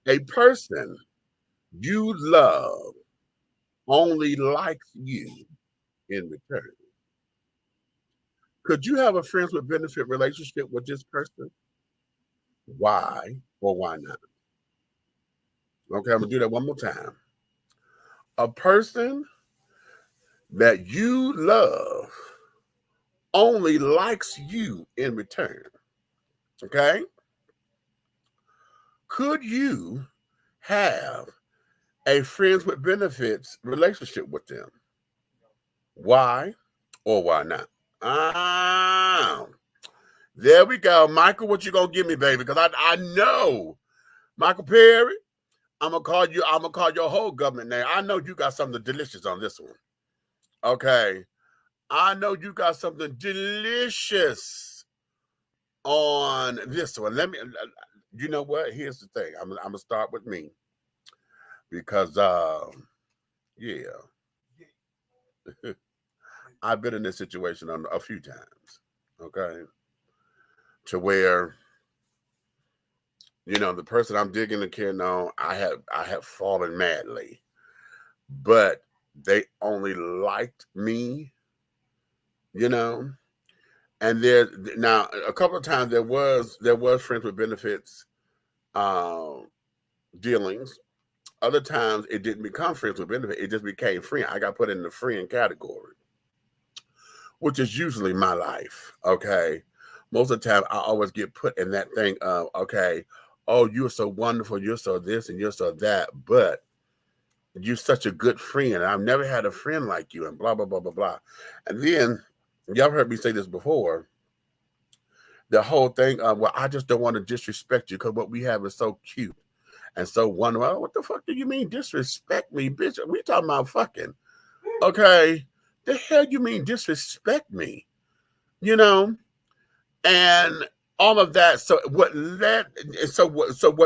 A person you love only likes you in return. Could you have a friends with benefit relationship with this person? Why or why not? Okay, I'm gonna do that one more time. A person that you love only likes you in return. Okay? Could you have a friends with benefits relationship with them? Why or why not? There we go. Michael, what you gonna give me, baby? Because I know, Michael Perry, I'm gonna call your whole government name. I know you got something delicious on this one. Okay. I know you got something delicious on this one. Let me, you know what? Here's the thing. I'm gonna start with me because yeah. I've been in this situation on a few times, okay? To where, you know, the person I'm digging the kid on, I have fallen madly, but they only liked me, you know. And there now a couple of times there was friends with benefits dealings. Other times it didn't become friends with benefit, it just became friend. I got put in the friend category, which is usually my life. Okay. Most of the time I always get put in that thing of, okay, oh, you're so wonderful, you're so this and you're so that, but you're such a good friend. I've never had a friend like you, and blah, blah, blah, blah, blah. And then y'all heard me say this before. The whole thing of, well, I just don't want to disrespect you because what we have is so cute and so wonderful. What the fuck do you mean disrespect me, bitch? We talking about fucking. Okay. The hell you mean disrespect me? You know? And all of that. So what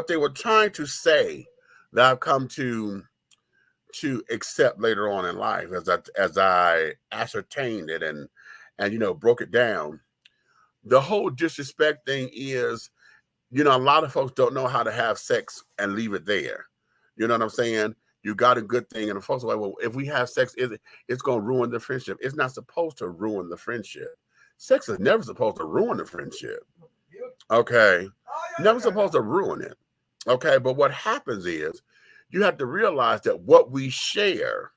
they were trying to say that I've come to accept later on in life as I ascertained it and you know, broke it down. The whole disrespect thing is, you know, a lot of folks don't know how to have sex and leave it there. You know what I'm saying? You got a good thing, and the folks are like, well, if we have sex, it's going to ruin the friendship. It's not supposed to ruin the friendship. Sex is never supposed to ruin the friendship. Okay? Never supposed to ruin it. Okay? But what happens is you have to realize that what we share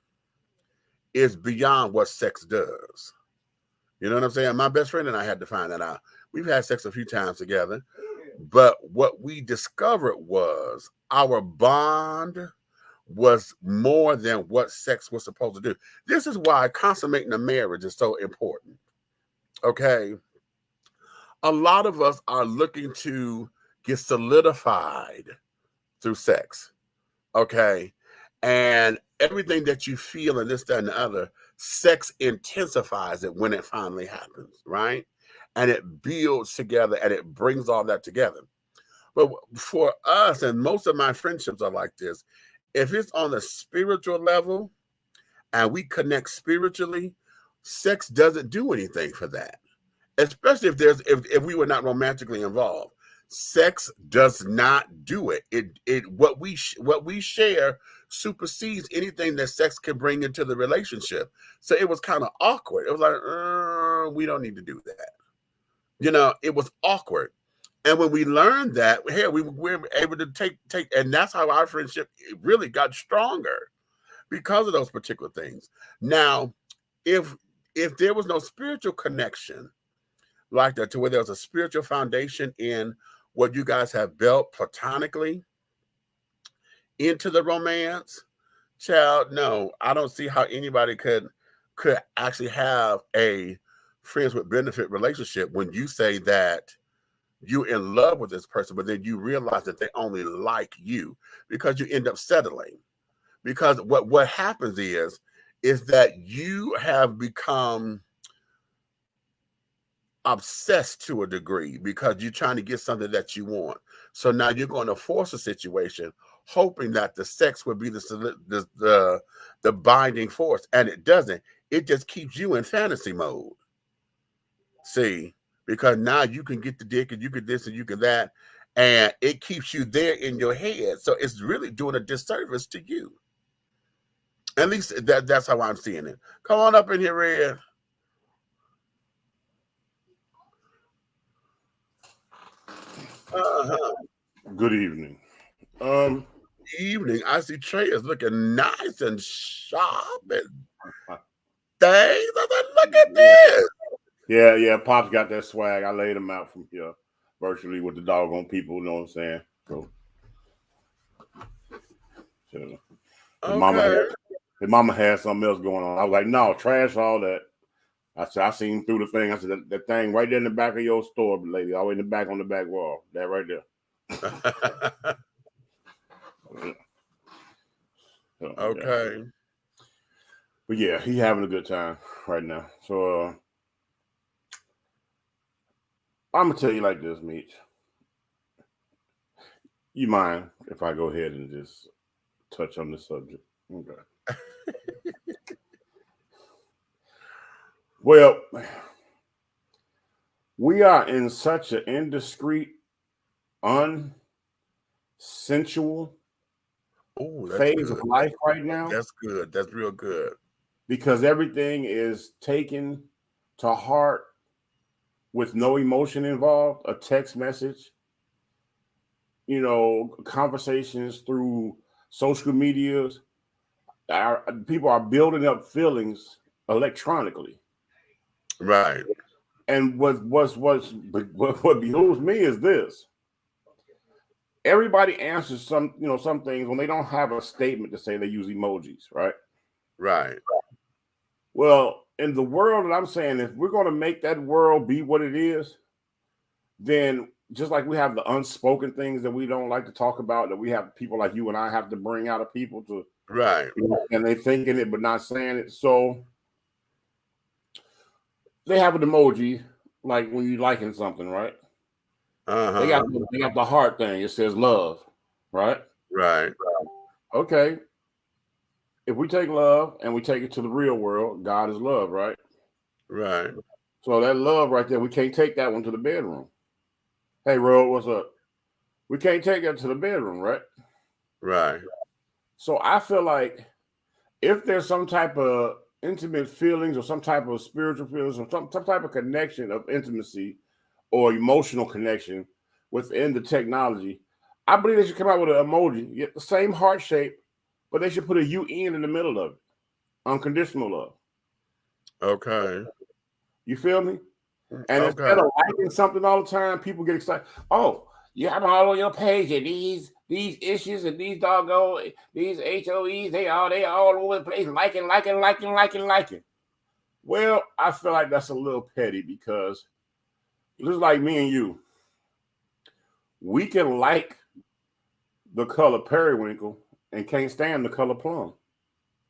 is beyond what sex does. You know what I'm saying? My best friend and I had to find that out. We've had sex a few times together, but what we discovered was our bond was more than what sex was supposed to do. This is why consummating a marriage is so important. Okay? A lot of us are looking to get solidified through sex. Okay? And everything that you feel and this, that, and the other, sex intensifies it when it finally happens, right? And it builds together and it brings all that together. But for us, and most of my friendships are like this, if it's on a spiritual level and we connect spiritually, sex doesn't do anything for that. Especially if we were not romantically involved. Sex does not do it. What we share supersedes anything that sex can bring into the relationship. So it was kind of awkward. It was like, we don't need to do that. You know, it was awkward. And when we learned that, hey, we were able to take, and that's how our friendship really got stronger because of those particular things. Now, if there was no spiritual connection like that, to where there was a spiritual foundation in what you guys have built platonically into the romance, child, no, I don't see how anybody could actually have a friends with benefit relationship when you say that you're in love with this person, but then you realize that they only like you, because you end up settling. Because what happens is that you have become obsessed to a degree because you're trying to get something that you want. So now you're going to force a situation, hoping that the sex will be the binding force, and it doesn't. It just keeps you in fantasy mode. See, because now you can get the dick and you can this and you can that, and it keeps you there in your head. So it's really doing a disservice to you. At least that's how I'm seeing it. Come on up in here, Red. Good evening. Evening. I see Trey is looking nice and sharp and things. Look at this. Yeah. Pop's got that swag. I laid him out from here virtually with the doggone people. You know what I'm saying? So his mama had something else going on. I was like, no, trash all that. I said, I seen through the thing. I said, that thing right there in the back of your store, lady, all the way in the back on the back wall. That right there. Okay. Yeah. But yeah, he having a good time right now. So I'm gonna tell you like this, Meech. You mind if I go ahead and just touch on the subject? Okay. Well, we are in such an indiscreet, unsensual phase of life right now. That's good. That's real good. Because everything is taken to heart with no emotion involved, a text message, conversations through social medias. People are building up feelings electronically. Right. And what behooves me is this. Everybody answers some things when they don't have a statement to say. They use emojis, right? Right. Well, in the world that I'm saying, if we're going to make that world be what it is, then just like we have the unspoken things that we don't like to talk about, that we have people like you and I have to bring out of people to, right? And they thinking it but not saying it. So they have an emoji like when you liking something, right? They got the heart thing. It says love, right? Right. Okay. If we take love and we take it to the real world, God is love, right? Right. So that love right there, we can't take that one to the bedroom. Hey, Rod, what's up? We can't take that to the bedroom, right? Right. So I feel like if there's some type of intimate feelings or some type of spiritual feelings or some type of connection of intimacy or emotional connection within the technology, I believe they should come out with an emoji, get the same heart shape, but they should put a UN in the middle of it. Unconditional love. Okay. You feel me? And instead of liking something all the time, people get excited. Oh, you have all on your page and these issues and these doggone, these HOEs, they all over the place, liking. Well, I feel like that's a little petty because just like me and you, we can like the color periwinkle and can't stand the color plum.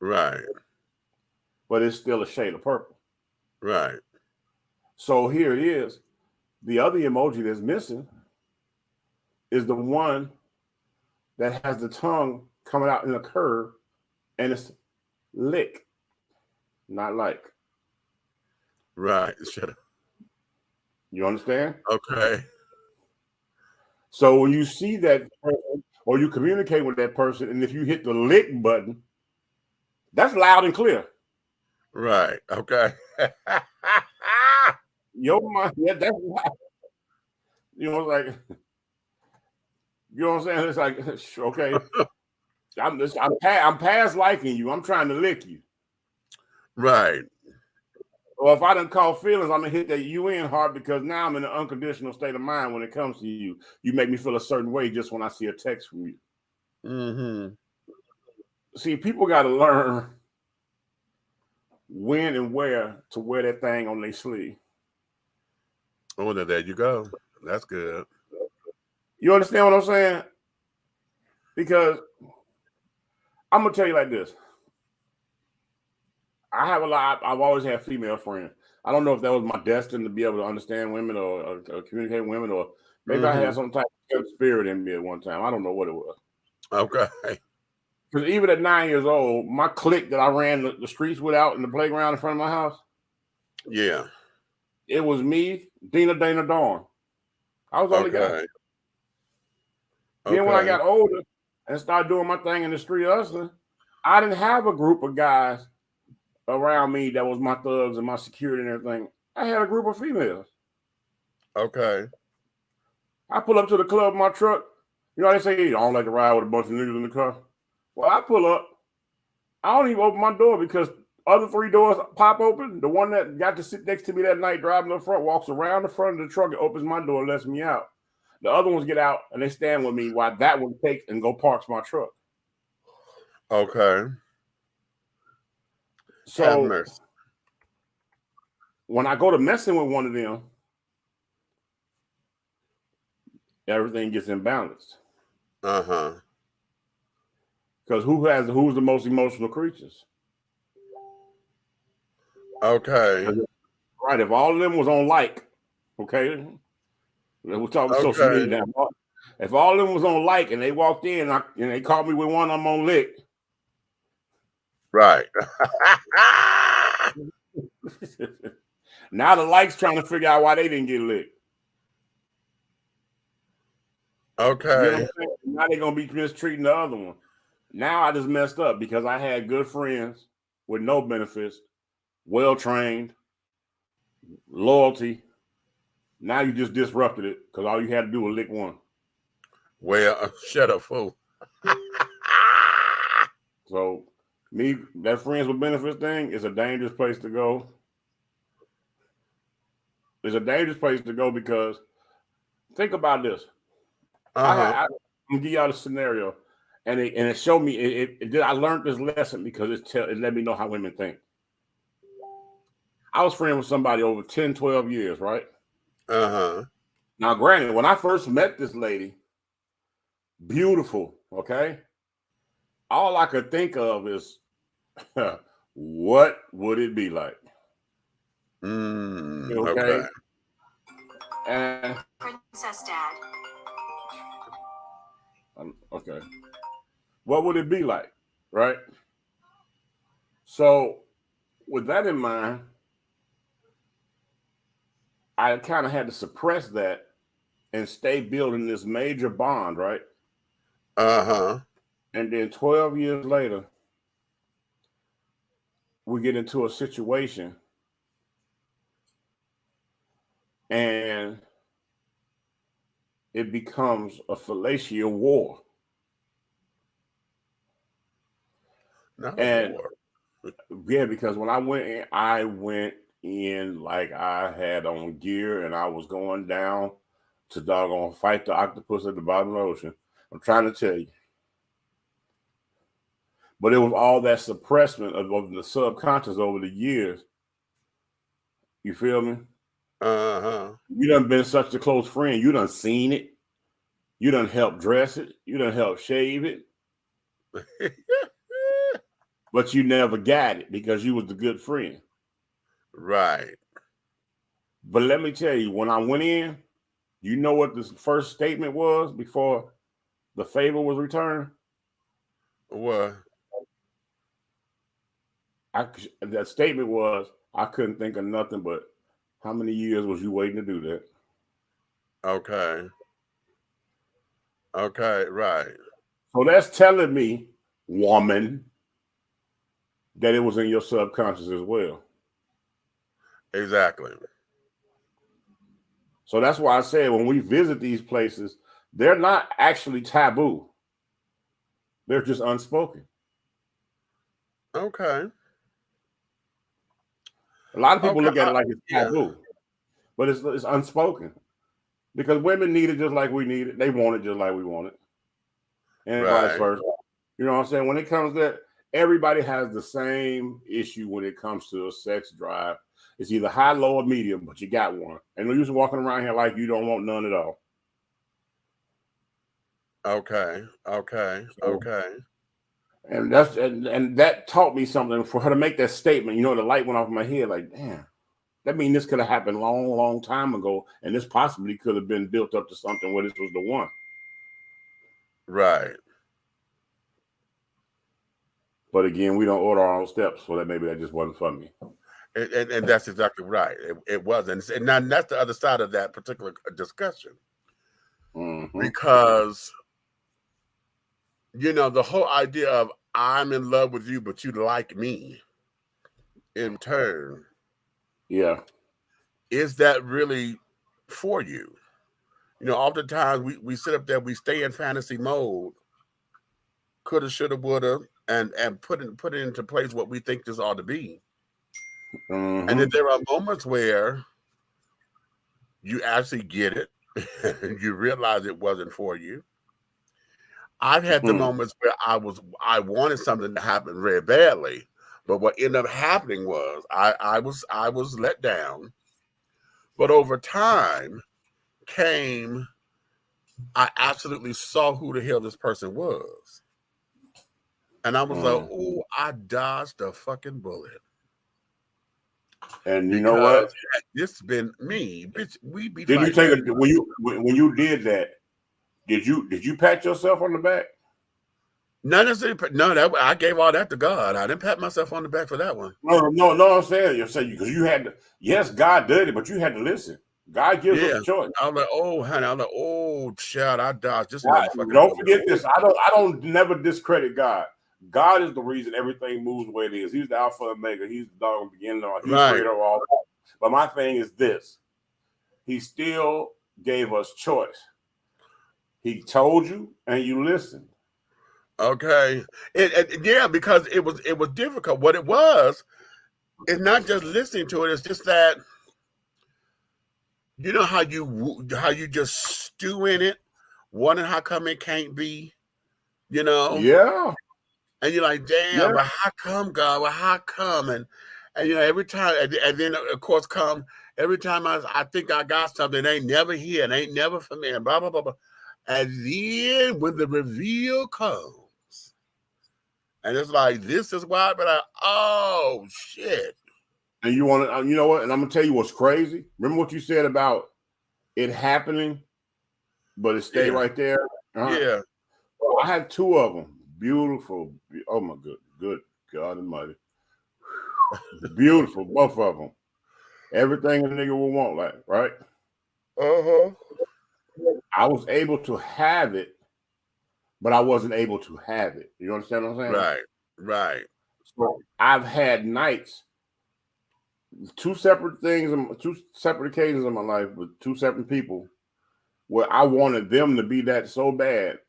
Right. But it's still a shade of purple. Right. So here it is. The other emoji that's missing is the one that has the tongue coming out in a curve, and it's lick, not like. Right. Shut up. You understand? Okay. So when you see that person or you communicate with that person, and if you hit the lick button, that's loud and clear. Right. Okay. Your mind, yeah, that's loud. Like, you know what I'm saying? It's like, okay, I'm past liking you. I'm trying to lick you. Right. Or if I done caught feelings, I'm gonna hit that UN hard because now I'm in an unconditional state of mind when it comes to you. You make me feel a certain way just when I see a text from you. Mm-hmm. See, people got to learn when and where to wear that thing on their sleeve. Oh, there you go. That's good. You understand what I'm saying? Because I'm gonna tell you like this. I've always had female friends. I don't know if that was my destiny to be able to understand women or communicate with women, or Maybe I had some type of spirit in me at one time. I don't know what it was. Okay. Because even at 9 years old, my clique that I ran the streets with out in the playground in front of my house. Yeah. It was me, Dana Dawn. I was the only guy. Then when I got older and started doing my thing in the street hustling, I didn't have a group of guys around me that was my thugs and my security and everything. I had a group of females. Okay. I pull up to the club in my truck. You know, they say, I don't like to ride with a bunch of niggas in the car. Well, I pull up. I don't even open my door because other 3 doors pop open. The one that got to sit next to me that night driving up front walks around the front of the truck and opens my door and lets me out. The other ones get out and they stand with me while that one takes and go parks my truck. Okay. So when I go to messing with one of them, everything gets imbalanced. Uh-huh. Because who's the most emotional creatures? Okay. Right. If all of them was on like, okay, we're talking social media now. If all of them was on like and they walked in and they caught me with one, I'm on lick. Right. Now the likes trying to figure out why they didn't get licked. Okay. You know what I'm saying? Now they're gonna be mistreating the other one. Now I just messed up because I had good friends with no benefits, well trained, loyalty. Now you just disrupted it because all you had to do was lick one. Well, shut up, fool. So that friends with benefits thing is a dangerous place to go. It's a dangerous place to go because think about this. I'm gonna give y'all the scenario, and it showed me. I learned this lesson because it let me know how women think. I was friends with somebody over 10, 12 years, right? Now, granted, when I first met this lady, beautiful, okay? All I could think of is, what would it be like? Okay. And Princess Dad. Okay. What would it be like? Right? So with that in mind, I kind of had to suppress that and stay building this major bond, right? And then 12 years later, we get into a situation and it becomes a fellatio war. Yeah, because when I went in like I had on gear and I was going down to doggone fight the octopus at the bottom of the ocean. I'm trying to tell you. But it was all that suppressment of the subconscious over the years. You feel me? You done been such a close friend. You done seen it. You done helped dress it. You done helped shave it. But you never got it because you was the good friend. Right. But let me tell you, when I went in, you know what the first statement was before the favor was returned? What? That statement was, I couldn't think of nothing but how many years was you waiting to do that? Okay, right. So that's telling me, woman, that it was in your subconscious as well. Exactly. So that's why I said when we visit these places, they're not actually taboo. They're just unspoken. Okay. A lot of people look at it like it's taboo, but it's unspoken because women need it just like we need it. They want it just like we want it, and vice versa. You know what I'm saying? When it comes to that, everybody has the same issue when it comes to a sex drive. It's either high, low, or medium, but you got one. And you're just walking around here like you don't want none at all. Okay. And that's and that taught me something for her to make that statement. You know, the light went off in my head. Like, damn, that means this could have happened long time ago, and this possibly could have been built up to something where this was the one. Right. But again, we don't order our own steps, so that maybe that just wasn't for me. And that's exactly right. It wasn't. And now that's the other side of that particular discussion. Because, you know, the whole idea of I'm in love with you, but you like me in turn. Yeah. Is that really for you? You know, oftentimes we sit up there, we stay in fantasy mode, coulda, shoulda, woulda, and put it into place what we think this ought to be. And then there are moments where you actually get it, and you realize it wasn't for you. I've had the moments where I wanted something to happen very badly, but what ended up happening was I was let down. But over time came, I absolutely saw who the hell this person was. And I was like, oh, I dodged a fucking bullet. And you know what? This been me, bitch. We be. Did you take a when you did that? Did you pat yourself on the back? Not necessarily. No, that I gave all that to God. I didn't pat myself on the back for that one. No. I'm saying because you had to. Yes, God did it, but you had to listen. God gives us a choice. I was like, oh, honey. I was like, oh, child, I dodged this. Don't forget this. I don't never discredit God. God is the reason everything moves the way it is. He's the Alpha and Omega. He's the dog in the beginning. He's the creator of all that. But my thing is this. He still gave us choice. He told you and you listened. Okay. Yeah, because it was difficult. What it was, it's not just listening to it, it's just that, you know how you just stew in it, wondering how come it can't be, you know? Yeah. And you're like, damn, but how come, God? Well, how come? And you know, every time, and then of course every time I think I got something, it ain't never here, and ain't never for me, and blah, blah, blah, blah. And then when the reveal comes, and it's like, this is why, but oh shit. And you want to, you know what? And I'm gonna tell you what's crazy. Remember what you said about it happening, but it stayed right there. Yeah. Well, I had two of them. Beautiful. Oh my good God Almighty. Beautiful, both of them. Everything a nigga would want, like, right? I was able to have it, but I wasn't able to have it. You understand what I'm saying? Right. So I've had nights, two separate occasions in my life with two separate people where I wanted them to be that so bad,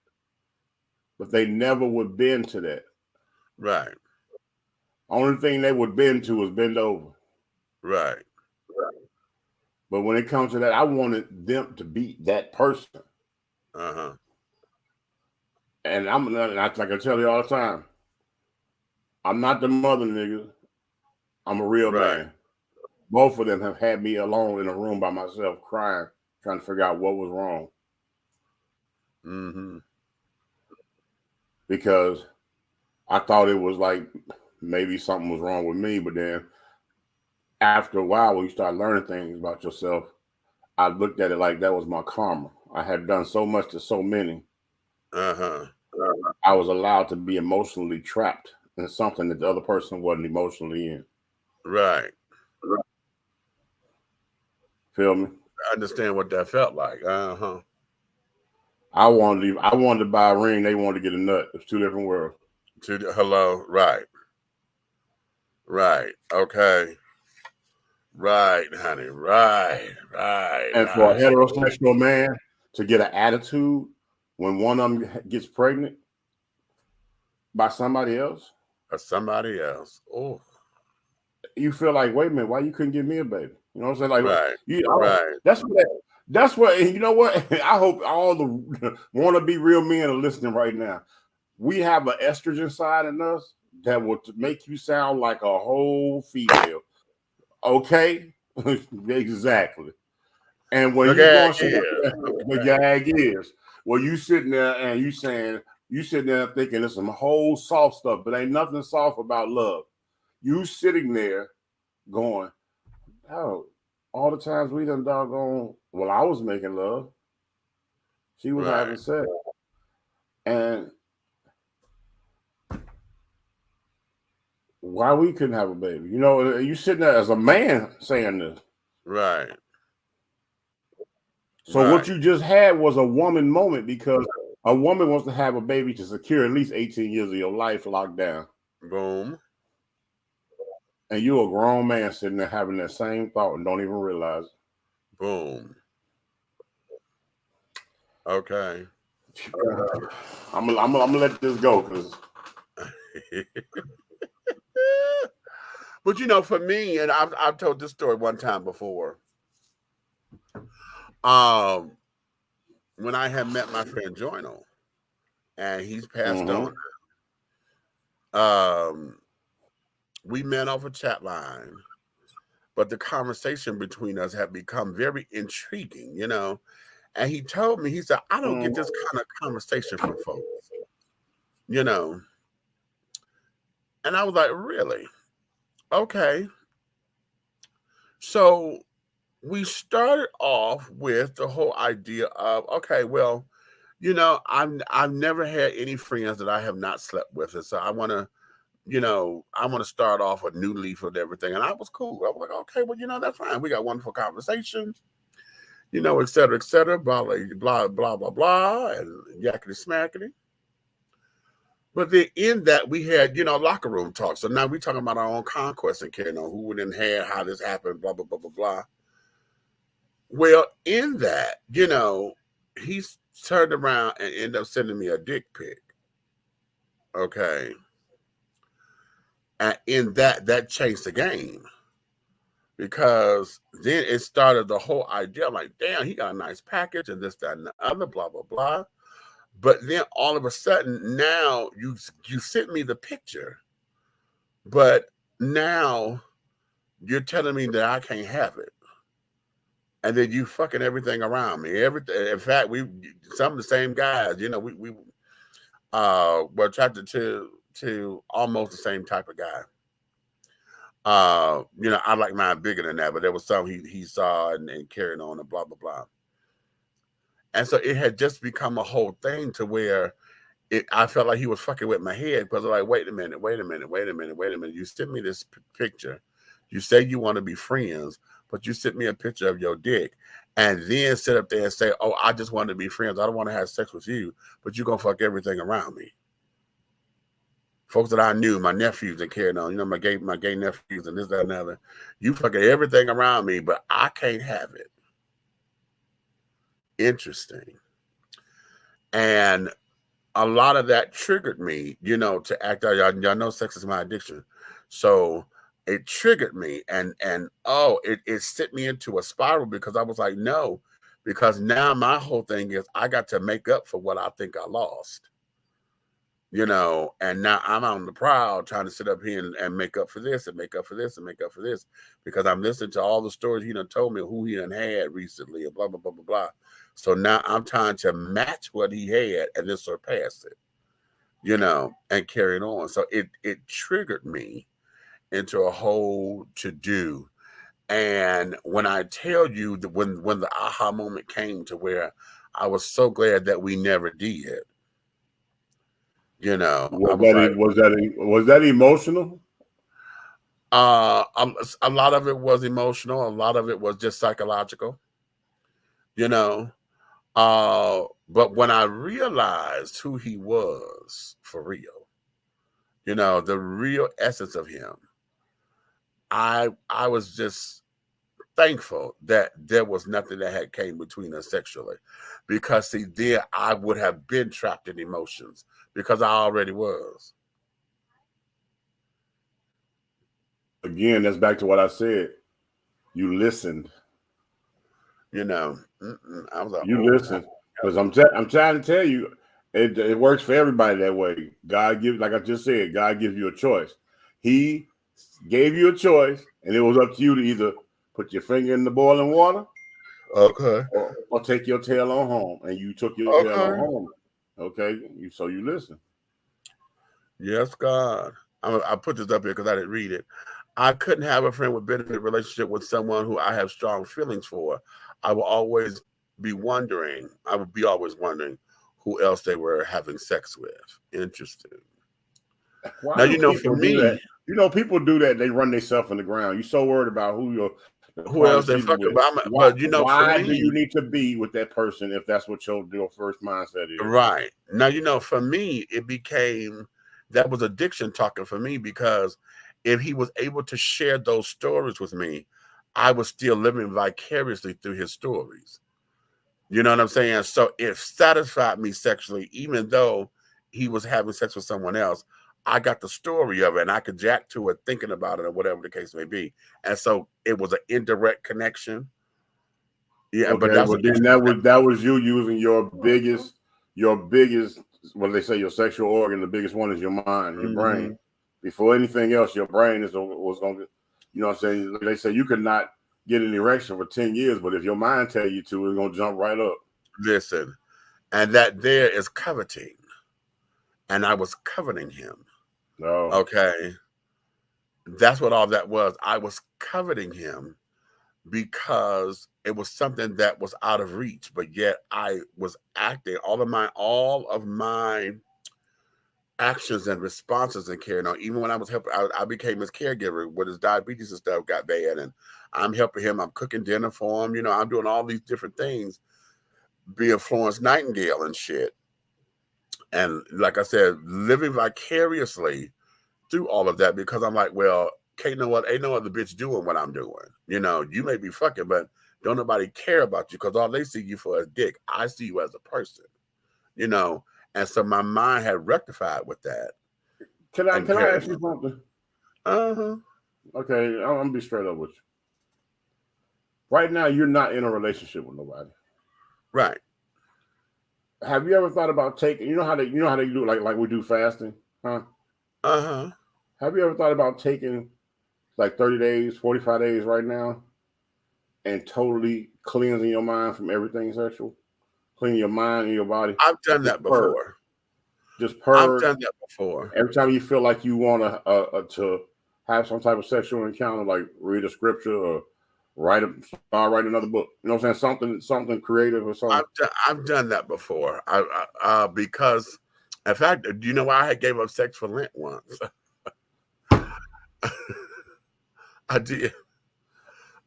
but they never would bend to that. Right. Only thing they would bend to was bend over. Right. But when it comes to that, I wanted them to be that person. And like I tell you all the time, I'm not the mother nigga. I'm a real man. Both of them have had me alone in a room by myself crying, trying to figure out what was wrong. Because I thought it was like maybe something was wrong with me, but then after a while, when you start learning things about yourself, I looked at it like that was my karma. I had done so much to so many. I was allowed to be emotionally trapped in something that the other person wasn't emotionally in. Right. Feel me? I understand what that felt like. I wanted to buy a ring. They wanted to get a nut. It's two different worlds. Hello. Right. Okay. Right, honey. Right. And for a heterosexual man to get an attitude when one of them gets pregnant by somebody else. Oh. You feel like, wait a minute, why you couldn't give me a baby? You know what I'm saying? Like, That's what, you know what? I hope all the wanna-be real men are listening right now. We have an estrogen side in us that will make you sound like a whole female. Okay? Exactly. And when you're going the gag is, well, you sitting there and you sitting there thinking there's some whole soft stuff, but ain't nothing soft about love. You sitting there going, oh, all the times we done doggone. Well, I was making love. She was having sex, and why we couldn't have a baby? You know, you sitting there as a man saying this, right? So what you just had was a woman moment, because a woman wants to have a baby to secure at least 18 years of your life locked down. Boom. And you're a grown man sitting there having that same thought and don't even realize it. Boom. Okay. I'm gonna let this go, because. But you know, for me, and I've told this story one time before. When I had met my friend Joyno, and he's passed on. We met off a chat line, but the conversation between us had become very intriguing, you know. And he told me, he said, I don't get this kind of conversation from folks, you know. And I was like, really? Okay. So we started off with the whole idea of, okay, well, you know, I've never had any friends that I have not slept with. And so I want to, you know, I want to start off a new leaf with everything. And I was cool. I was like, okay, well, you know, that's fine. We got wonderful conversations, you know, et cetera, blah, blah, blah, blah, blah, and yakety smackety. But then in that, we had, you know, locker room talk. So now we're talking about our own conquest and carrying on, who we didn't have, how this happened, blah, blah, blah, blah, blah. Well, in that, you know, he turned around and ended up sending me a dick pic. Okay. And in that changed the game. Because then it started the whole idea, like, damn, he got a nice package and this, that, and the other, blah, blah, blah. But then all of a sudden, now you sent me the picture, but now you're telling me that I can't have it, and then you fucking everything around me. Everything. In fact, some of the same guys, you know, we were attracted to almost the same type of guy. You know, I like mine bigger than that, but there was some he saw and carried on and blah blah blah. And so it had just become a whole thing to where I felt like he was fucking with my head, because I'm like, wait a minute. You sent me this picture. You say you want to be friends, but you sent me a picture of your dick, and then sit up there and say, oh, I just want to be friends. I don't want to have sex with you, but you're going to fuck everything around me. Folks that I knew, my nephews that carried on, you know, my gay nephews and this, that, and other. You fucking everything around me, but I can't have it. Interesting. And a lot of that triggered me, you know, to act out. Y'all know sex is my addiction. So it triggered me, and it sent me into a spiral, because I was like, no, because now my whole thing is I got to make up for what I think I lost. You know, and now I'm on the prowl trying to sit up here and make up for this and make up for this and make up for this, because I'm listening to all the stories he done told me, who he done had recently, and blah, blah, blah, blah, blah. So now I'm trying to match what he had and then surpass it, you know, and carry it on. So it triggered me into a whole to-do. And when I tell you that when the aha moment came to where I was so glad that we never did. You know, was that emotional? A lot of it was emotional. A lot of it was just psychological. You know, but when I realized who he was for real, you know, the real essence of him, I was just thankful that there was nothing that had came between us sexually, because see, there I would have been trapped in emotions, because I already was. Again, that's back to what I said. You listened. You know, I was like, you listened, because I'm trying to tell you, it works for everybody that way. God gives, like I just said, God gives you a choice. He gave you a choice, and it was up to you to either put your finger in the boiling water, okay, or take your tail on home. And you took your tail on home. Okay, so you listen. Yes, God. I put this up here because I didn't read it. I couldn't have a friend with benefit relationship with someone who I have strong feelings for. I will always be wondering. I would be always wondering who else they were having sex with. Interesting. Why Now, do you know, people for do me, that? You know, people do that. They run themselves in the ground. You're so worried about who you're who else they cheating fucking, with. but you know, for Why me, do you need to be with that person if that's what your first mindset is? right. Now, you know, for me, it became, that was addiction talking for me, because if he was able to share those stories with me, I was still living vicariously through his stories. You know what I'm saying? So it satisfied me sexually, even though he was having sex with someone else. I got the story of it and I could jack to it thinking about it or whatever the case may be. And so it was an indirect connection. Yeah, but Okay, that's well then that was you using your biggest what do they say, your sexual organ, the biggest one is your mind, your brain. Before anything else, your brain was gonna, you know what I'm saying? They say you could not get an erection for 10 years, but if your mind tell you to, it's gonna jump right up. Listen, and that there is coveting. And I was coveting him. No. Okay. That's what all that was. I was coveting him because it was something that was out of reach, but yet I was acting all of my actions and responses and carrying on. Even when I was helping, I became his caregiver when his diabetes and stuff got bad, and I'm helping him. I'm cooking dinner for him. You know, I'm doing all these different things, being Florence Nightingale and shit. And like I said, living vicariously through all of that, because I'm like, well, ain't no other bitch doing what I'm doing. You know, you may be fucking, but don't nobody care about you because all they see you for is dick. I see you as a person, you know. And so my mind had rectified with that. Can I ask you something? Okay, I'm gonna be straight up with you. Right now, you're not in a relationship with nobody. Right. Have you ever thought about taking? You know how they do like we do fasting, huh? Have you ever thought about taking like 30 days, 45 days right now, and totally cleansing your mind from everything sexual, cleaning your mind and your body? I've done that before. Just purge. I've done that before. Every time you feel like you want to have some type of sexual encounter, like read a scripture or start writing another book. You know what I'm saying? Something creative or something. I've done that before. Because, in fact, do you know why I gave up sex for Lent once? I did.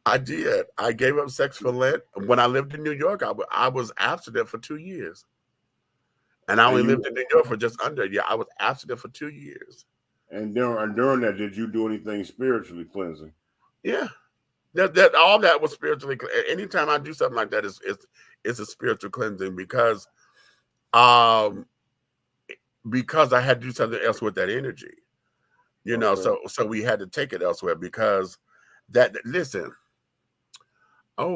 I gave up sex for Lent. When I lived in New York, I was abstinent for 2 years. And I only lived in New York for just under a year. I was abstinent for 2 years. And during that, did you do anything spiritually cleansing? Yeah. That all that was spiritually. Anytime I do something like that, it's a spiritual cleansing because I had to do something else with that energy. You know, so we had to take it elsewhere because listen. I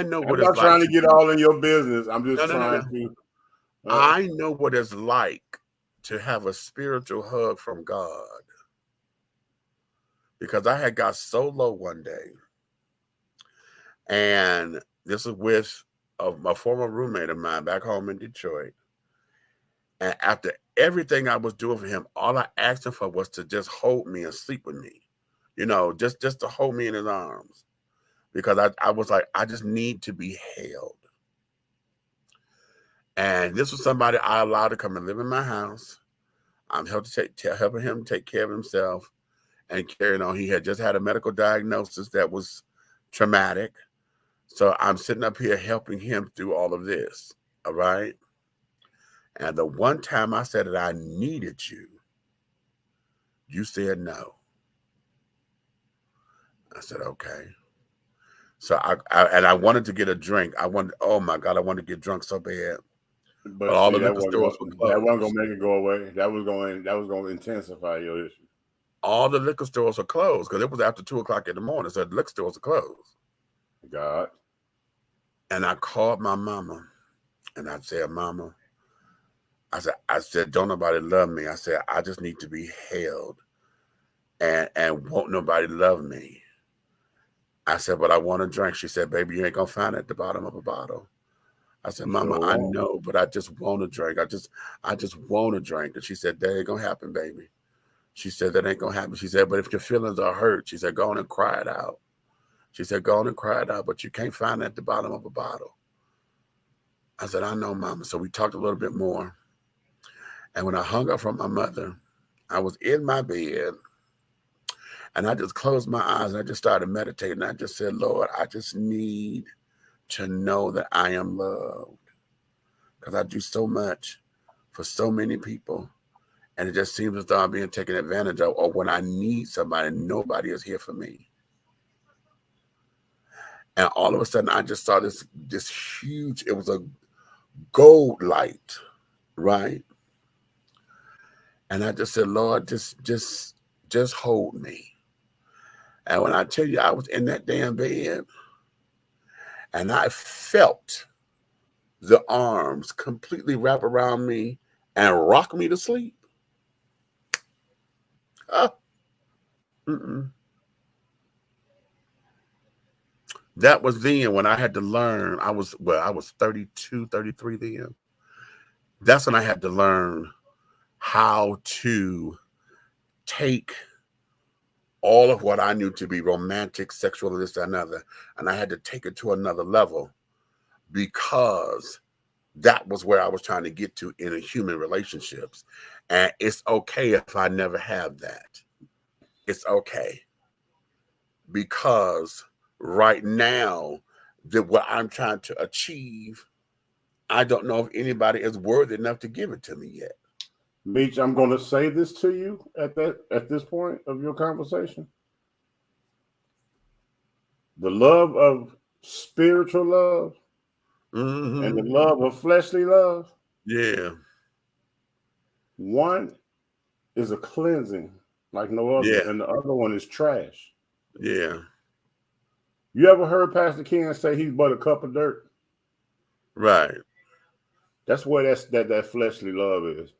know what it's like. I'm not trying to get all in your business. I'm just trying to. I know what it's like to have a spiritual hug from God, because I had got so low one day, and this is with a former roommate of mine back home in Detroit. And after everything I was doing for him, all I asked him for was to just hold me and sleep with me, you know, just to hold me in his arms, because I was like, I just need to be held. And this was somebody I allowed to come and live in my house. I'm helping him take care of himself and carrying on. He had just had a medical diagnosis that was traumatic. So I'm sitting up here helping him through all of this. All right. And the one time I said that I needed you, you said no. I said, okay. So I wanted to get a drink. Oh my God, I wanted to get drunk so bad. But all the liquor stores were closed. That wasn't gonna make it go away. That was going to intensify your issue. All the liquor stores are closed because it was after 2 o'clock in the morning. So the liquor stores are closed. God. And I called my mama and I said, Mama, I said, don't nobody love me. I said, I just need to be held and won't nobody love me. I said, but I want a drink. She said, baby, you ain't gonna find it at the bottom of a bottle. I said, Mama, I know, but I just want a drink. I just want a drink. And she said, that ain't gonna happen, baby. She said, that ain't going to happen. She said, but if your feelings are hurt, she said, go on and cry it out. She said, go on and cry it out, but you can't find it at the bottom of a bottle. I said, I know, Mama. So we talked a little bit more. And when I hung up from my mother, I was in my bed, and I just closed my eyes, and I just started meditating. I just said, Lord, I just need to know that I am loved, because I do so much for so many people. And it just seems as though I'm being taken advantage of, or when I need somebody, nobody is here for me. And all of a sudden, I just saw this huge, it was a gold light, right? And I just said, Lord, just hold me. And when I tell you, I was in that damn bed, and I felt the arms completely wrap around me and rock me to sleep. That was then when I had to learn. I was 32, 33 then. That's when I had to learn how to take all of what I knew to be romantic, sexual, this, that, and another, and I had to take it to another level, because that was where I was trying to get to in a human relationships. And it's okay if I never have that. It's okay. Because right now, what I'm trying to achieve, I don't know if anybody is worthy enough to give it to me yet. Meech, I'm going to say this to you at this point of your conversation. The love of spiritual love and the love of fleshly love. Yeah. One is a cleansing like no other, and the other one is trash. Yeah. You ever heard Pastor Ken say he's but a cup of dirt? Right. That's where that fleshly love is.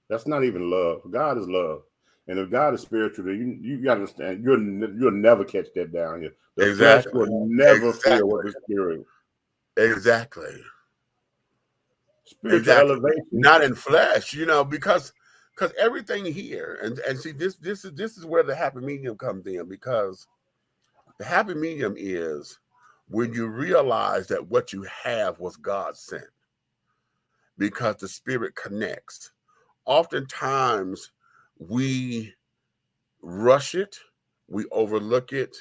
That's not even love. God is love. And if God is spiritual, you got to understand, you'll never catch that down here. The flesh will never feel what the spirit. Exactly. Spiritual elevation. Not in flesh, because everything here, and see, this is where the happy medium comes in, because the happy medium is when you realize that what you have was God sent, because the spirit connects. Oftentimes we rush it, we overlook it,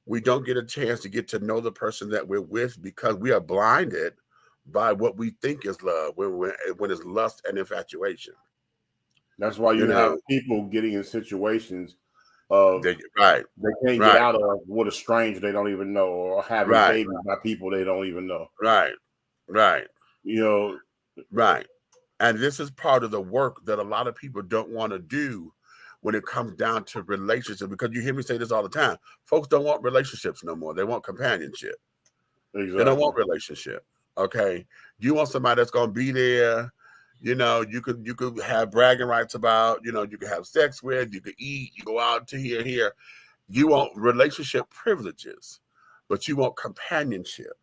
we don't get a chance to get to know the person that we're with, because we are blinded by what we think is love when it's lust and infatuation. That's why you have people getting in situations of they can't get out of with a stranger they don't even know, or having babies by people they don't even know. Right. Right. And this is part of the work that a lot of people don't want to do when it comes down to relationships, because you hear me say this all the time. Folks don't want relationships no more. They want companionship. Exactly. They don't want relationship. Okay. You want somebody that's going to be there. You could have bragging rights about, you could have sex with, you could eat, you go out to here. You want relationship privileges, but you want companionship.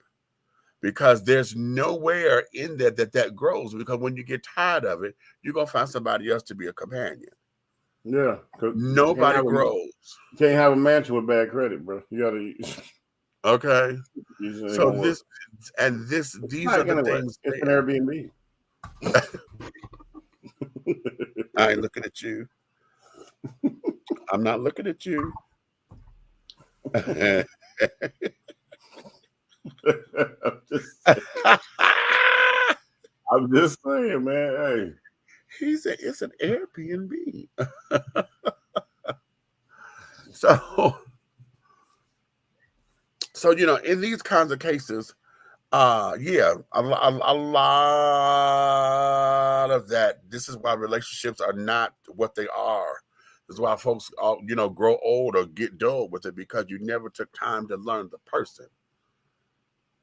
Because there's nowhere in there that grows, because when you get tired of it, you're going to find somebody else to be a companion. Yeah. Nobody grows. You can't have a mansion with bad credit, bro. You got to. Okay. So these are the things. It's an Airbnb. I ain't looking at you. I'm not looking at you. I'm just saying, man. Hey, it's an Airbnb. So in these kinds of cases, a lot of that. This is why relationships are not what they are. This is why folks, grow old or get dull with it, because you never took time to learn the person.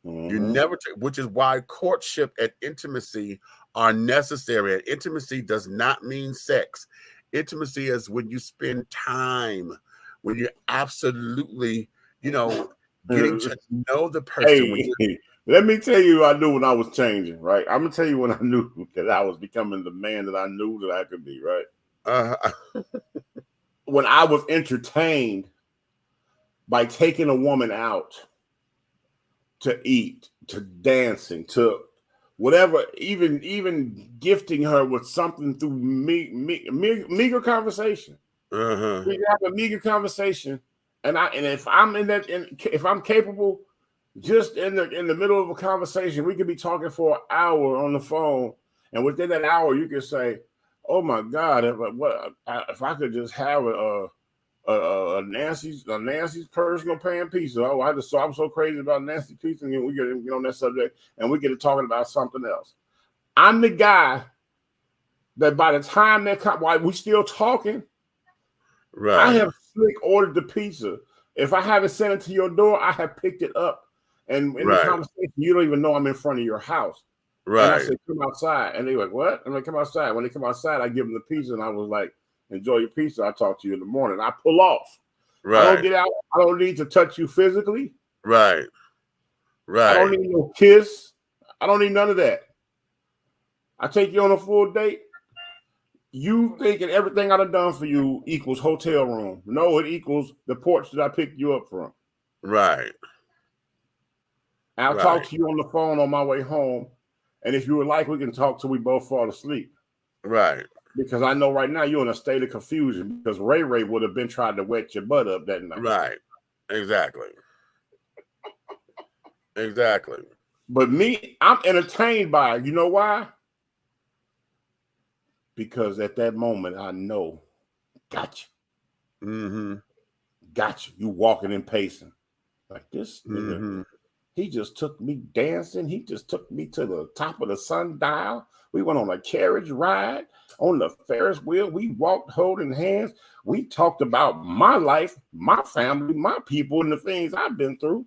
You never which is why courtship and intimacy are necessary. And intimacy does not mean sex. Intimacy is when you spend time, when you're absolutely, getting to know the person. Hey, let me tell you, I knew when I was changing, right? I'm gonna tell you when I knew that I was becoming the man that I knew that I could be, right? when I was entertained by taking a woman out to eat, to dancing, to whatever, even gifting her with something through meager conversation. We have a meager conversation, and if I'm if I'm capable, just in the middle of a conversation, we could be talking for an hour on the phone, and within that hour, you could say, "Oh my God, if I could just have a Nancy's personal pan pizza." Oh, I'm so crazy about Nancy's pizza, and we get on that subject, and we get to talking about something else. I'm the guy that by the time while we still talking, right? I have slick ordered the pizza. If I haven't sent it to your door, I have picked it up, and in the conversation, you don't even know I'm in front of your house. Right. And I said, "Come outside," and they like, "What?" I'm like, "Come outside." When they come outside, I give them the pizza, and I was like, "Enjoy your pizza. I'll talk to you in the morning." I pull off. Right. I don't get out. I don't need to touch you physically. Right. Right. I don't need no kiss. I don't need none of that. I take you on a full date. You thinking everything I've done for you equals hotel room. No, it equals the porch that I picked you up from. Right. I'll talk to you on the phone on my way home. And if you would like, we can talk till we both fall asleep. Right. Because I know right now you're in a state of confusion because Ray would have been trying to wet your butt up that night. Right. Exactly. Exactly. But me, I'm entertained by it. You know why? Because at that moment, I know, gotcha. Gotcha. You walking and pacing. Like this nigga, he just took me dancing. He just took me to the top of the sundial. We went on a carriage ride on the Ferris wheel. We walked holding hands. We talked about my life, my family, my people, and the things I've been through.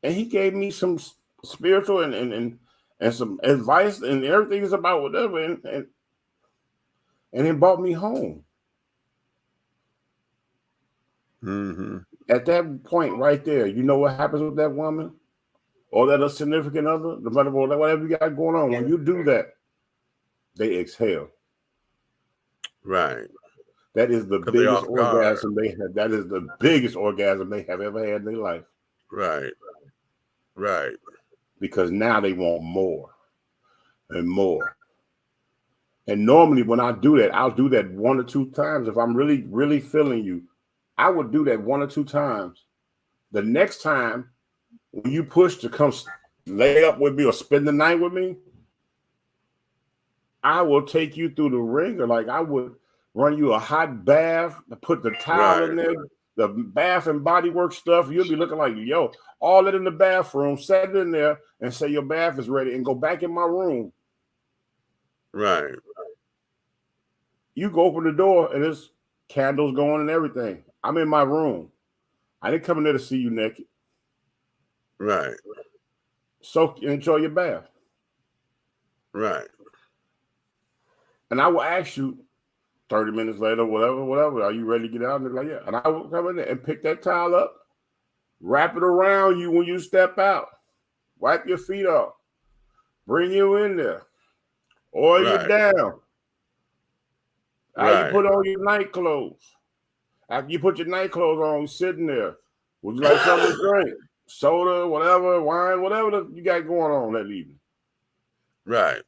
And he gave me some spiritual and some advice, and everything is about whatever, and then brought me home. At that point right there, you know what happens with that woman or that a significant other, whatever you got going on. When you do that, they exhale. Right. That is the biggest orgasm they have. That is the biggest orgasm they have ever had in their life. Right. Right. Because now they want more and more. And normally when I do that, I'll do that 1 or 2 times. If I'm really, really feeling you, I would do that 1 or 2 times. The next time when you push to come lay up with me or spend the night with me, I will take you through the ringer. Like I would run you a hot bath, put the towel in there, the bath and body work stuff. You'll be looking like, yo, all that in the bathroom, set it in there and say your bath is ready and go back in my room. Right. You go open the door and there's candles going and everything. I'm in my room. I didn't come in there to see you naked. Right. So enjoy your bath. Right. And I will ask you 30 minutes later, whatever, are you ready to get out? And they're like, yeah. And I will come in there and pick that towel up, wrap it around you when you step out, wipe your feet off, bring you in there, oil you down. You put on your night clothes. After you put your night clothes on, you're sitting there. Would you like something to drink? Soda, whatever, wine, whatever you got going on that evening. Right.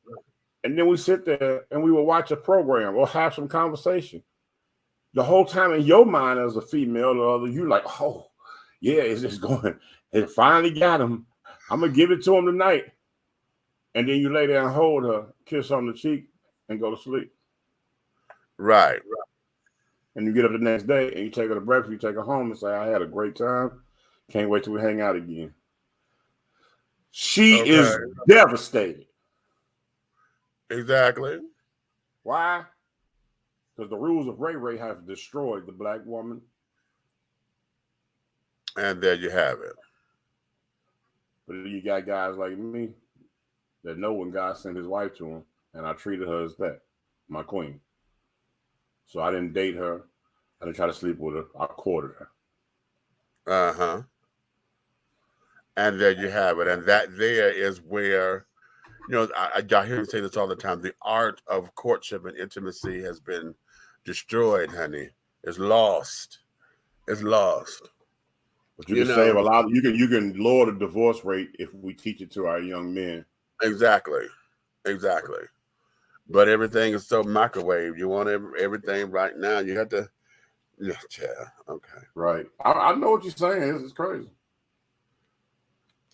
And then we sit there and we will watch a program or have some conversation. The whole time in your mind as a female or other, you're like, oh, yeah, it's just going. It finally got him. I'm going to give it to him tonight. And then you lay there and hold her, kiss on the cheek, and go to sleep. Right. And you get up the next day and you take her to breakfast, you take her home and say, I had a great time. Can't wait till we hang out again. She is devastated. Exactly. Why? Because the rules of Ray have destroyed the black woman. And there you have it. But you got guys like me that know when God sent his wife to him, and I treated her as that, my queen. So I didn't date her. I didn't try to sleep with her. I courted her. Uh-huh. And there you have it. And that there is where, you know, I hear you say this all the time. The art of courtship and intimacy has been destroyed, honey. It's lost. It's lost. But you can save a lot. You can lower the divorce rate if we teach it to our young men. Exactly. But everything is so microwave. You want everything right now. You have to. Yeah. Okay. Right. I know what you're saying. This is crazy.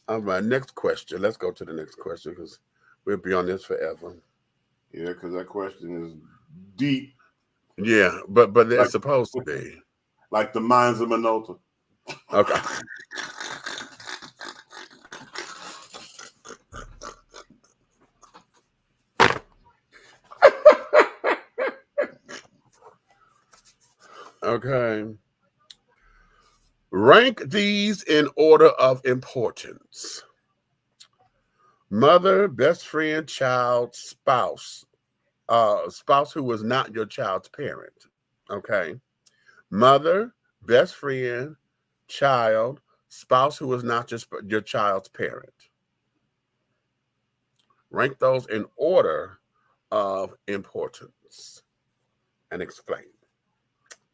All right. Next question. Let's go to the next question because we'll be on this forever. Yeah, because that question is deep. Yeah, but they're supposed to be. Like the mines of Minota. Okay. Okay. Rank these in order of importance. Mother, best friend, child, spouse. Spouse who was not your child's parent. Okay. Mother, best friend, child, spouse who was not your child's parent. Rank those in order of importance and explain.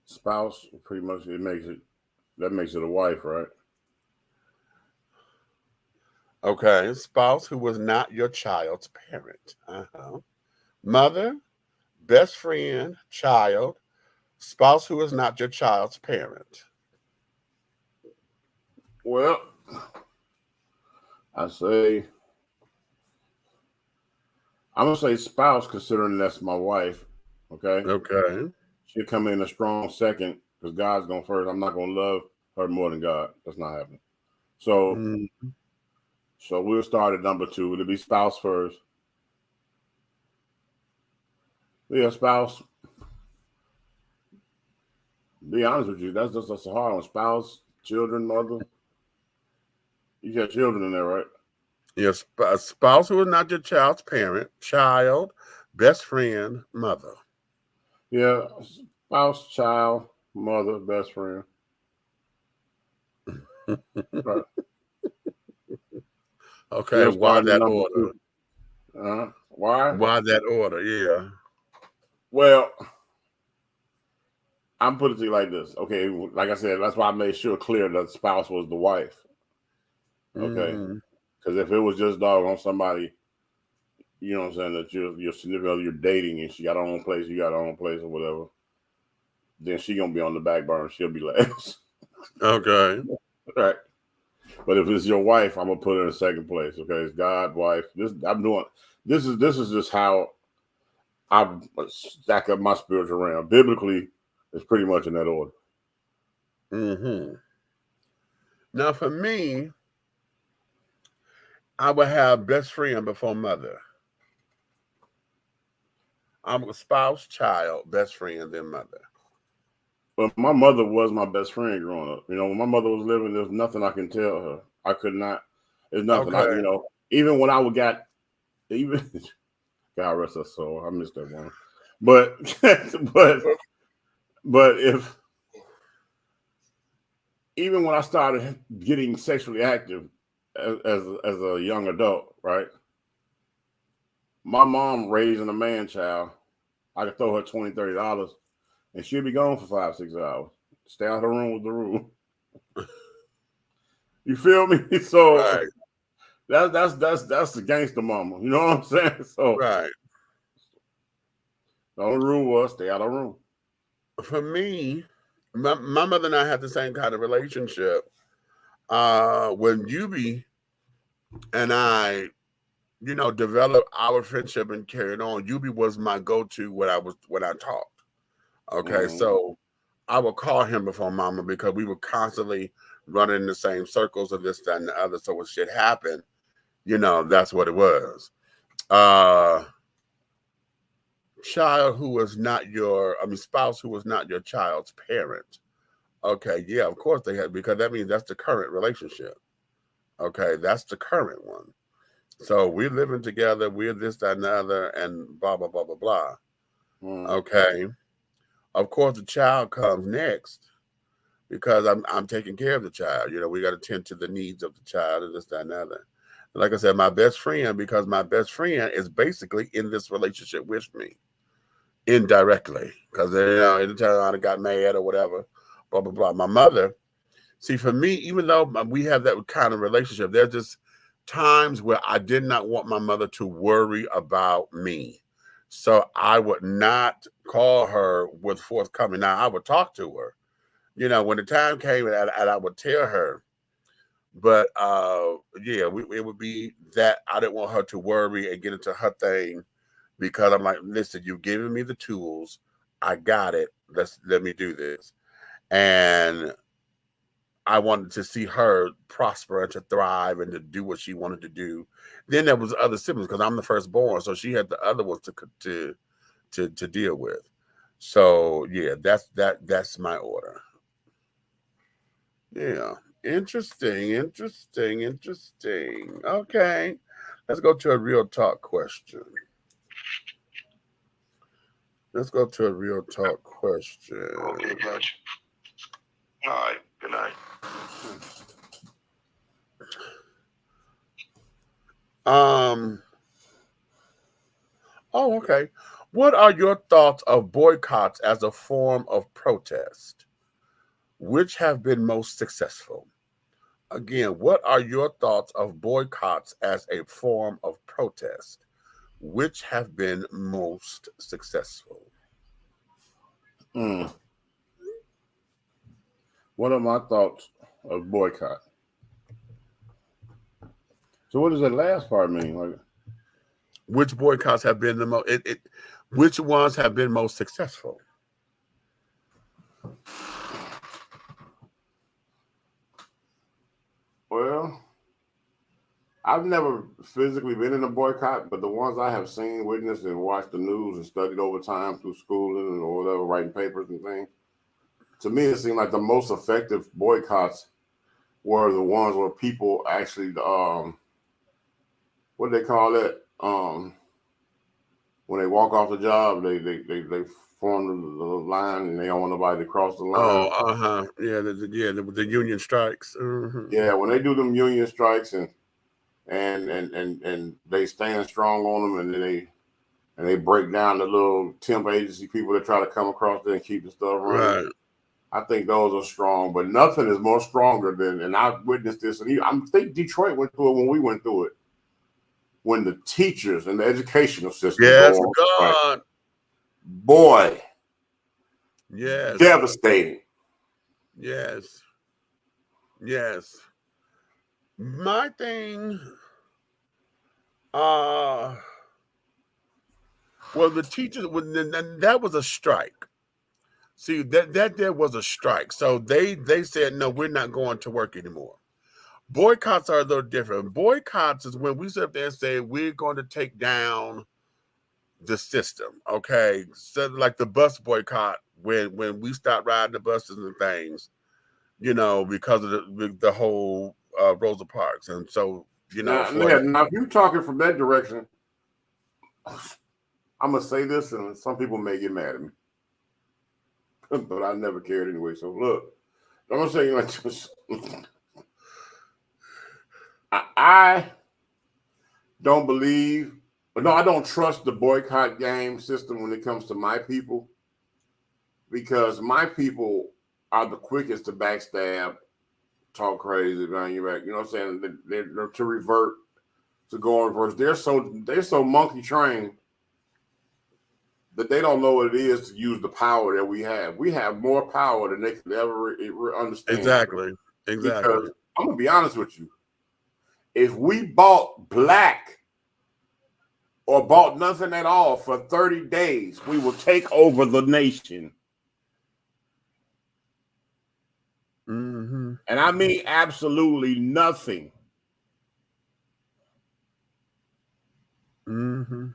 Spouse, pretty much that makes it a wife, right? Okay. Spouse who was not your child's parent. Mother, best friend, child, spouse who is not your child's parent. Well, I'm gonna say spouse, considering that's my wife. Okay. She'll come in a strong second because God's going first. I'm not gonna love her more than God. That's not happening. So, so we'll start at number 2. It'll be spouse first. Yeah, spouse. Be honest with you, that's a hard one. Spouse, children, mother. You got children in there, right? Yes, spouse who is not your child's parent, child, best friend, mother. Yeah, spouse, child, mother, best friend. Right. Okay, yeah, why that order? Why? Why that order? Yeah. Well, I'm putting it to you like this. Okay, like I said, that's why I made sure clear that the spouse was the wife. Okay, because if it was just dog on somebody, you know what I'm saying, that you're significant other, you're dating, and she got her own place, you got her own place, or whatever, then she gonna be on the back burner. She'll be last. Okay. Right. But if it's your wife, I'm gonna put her in second place. Okay, it's God, wife. This is just how I stack up my spiritual realm. Biblically, it's pretty much in that order. Now, for me, I would have best friend before mother. I'm a spouse, child, best friend, then mother. But my mother was my best friend growing up. You know, when my mother was living, there's nothing I can tell her. I could not. There's nothing. Okay. Even when I God rest her soul. I missed that one. But even when I started getting sexually active as a young adult, right? My mom raising a man child, I could throw her $20, $30, and she'll be gone for 5-6 hours. Stay out of her room with the rule. You feel me? So right. that's the gangster mama. You know what I'm saying? So right. The only rule was stay out of her room. For me, my mother and I had the same kind of relationship. When Yubi and I, developed our friendship and carried on, Yubi was my go-to when I talked. Okay, so I would call him before mama because we were constantly running in the same circles of this, that, and the other. So when shit happened, that's what it was. Child who was not spouse who was not your child's parent. Okay, yeah, of course they had, because that means that's the current relationship. Okay, that's the current one. So we're living together, we're this, that, and the other, and blah, blah, blah, blah, blah. Okay. Of course, the child comes next because I'm taking care of the child. We got to tend to the needs of the child and this, that, and the other. And like I said, my best friend, because my best friend is basically in this relationship with me. indirectly, because anytime I got mad or whatever, blah blah blah. My mother, see, for me, even though we have that kind of relationship, there's just times where I did not want my mother to worry about me. So I would not call her with forthcoming. Now, I would talk to her, when the time came, and I would tell her. But yeah, it would be that I didn't want her to worry and get into her thing, because I'm like, listen, you've given me the tools. I got it. Let me do this. And I wanted to see her prosper and to thrive and to do what she wanted to do. Then there was other siblings, because I'm the firstborn, so she had the other ones to deal with. So yeah, that's my order. Yeah, interesting. Okay, let's go to a real talk question. Okay, gotcha. All right, good night. Oh, okay. What are your thoughts of boycotts as a form of protest? Which have been most successful? Again, what are your thoughts of boycotts as a form of protest? Which have been most successful? What are my thoughts of boycott? So what does that last part mean? Like, which boycotts have been the most? Which ones have been most successful? Well, I've never physically been in a boycott, but the ones I have seen, witnessed, and watched the news and studied over time through schooling or whatever, writing papers and things, to me, it seemed like the most effective boycotts were the ones where people actually, what do they call it? When they walk off the job, they form the line and they don't want nobody to cross the line. Oh, yeah, the union strikes. Mm-hmm. Yeah, when they do them union strikes and they stand strong on them, and then they break down the little temp agency people that try to come across there and keep the stuff running. Right. I think those are strong, but nothing is more stronger than, and I've witnessed this, and I think Detroit went through it when we went through it. When the teachers and the educational system Yes, go on God. strike, boy, yes, devastating. Yes. My thing, well, the teachers, that was a strike. See, that there was a strike. So they said, no, we're not going to work anymore. Boycotts are a little different. Boycotts is when we sit up there and say, we're going to take down the system. Okay. So like the bus boycott, when we stopped riding the buses and things, because of the whole Rosa Parks. And so, Now, if you're talking from that direction, I'm going to say this, and some people may get mad at me, but I never cared anyway. So look, I'm going to say like this. I don't believe, I don't trust the boycott game system when it comes to my people, because my people are the quickest to backstab, talk crazy behind your back. You know what I'm saying? They're to revert, to go in reverse. They're so monkey trained that they don't know what it is to use the power that we have. We have more power than they could ever understand. Exactly. Because I'm gonna be honest with you. If we bought black or bought nothing at all for 30 days, we will take over the nation. Mm-hmm. And I mean absolutely nothing. Mm-hmm.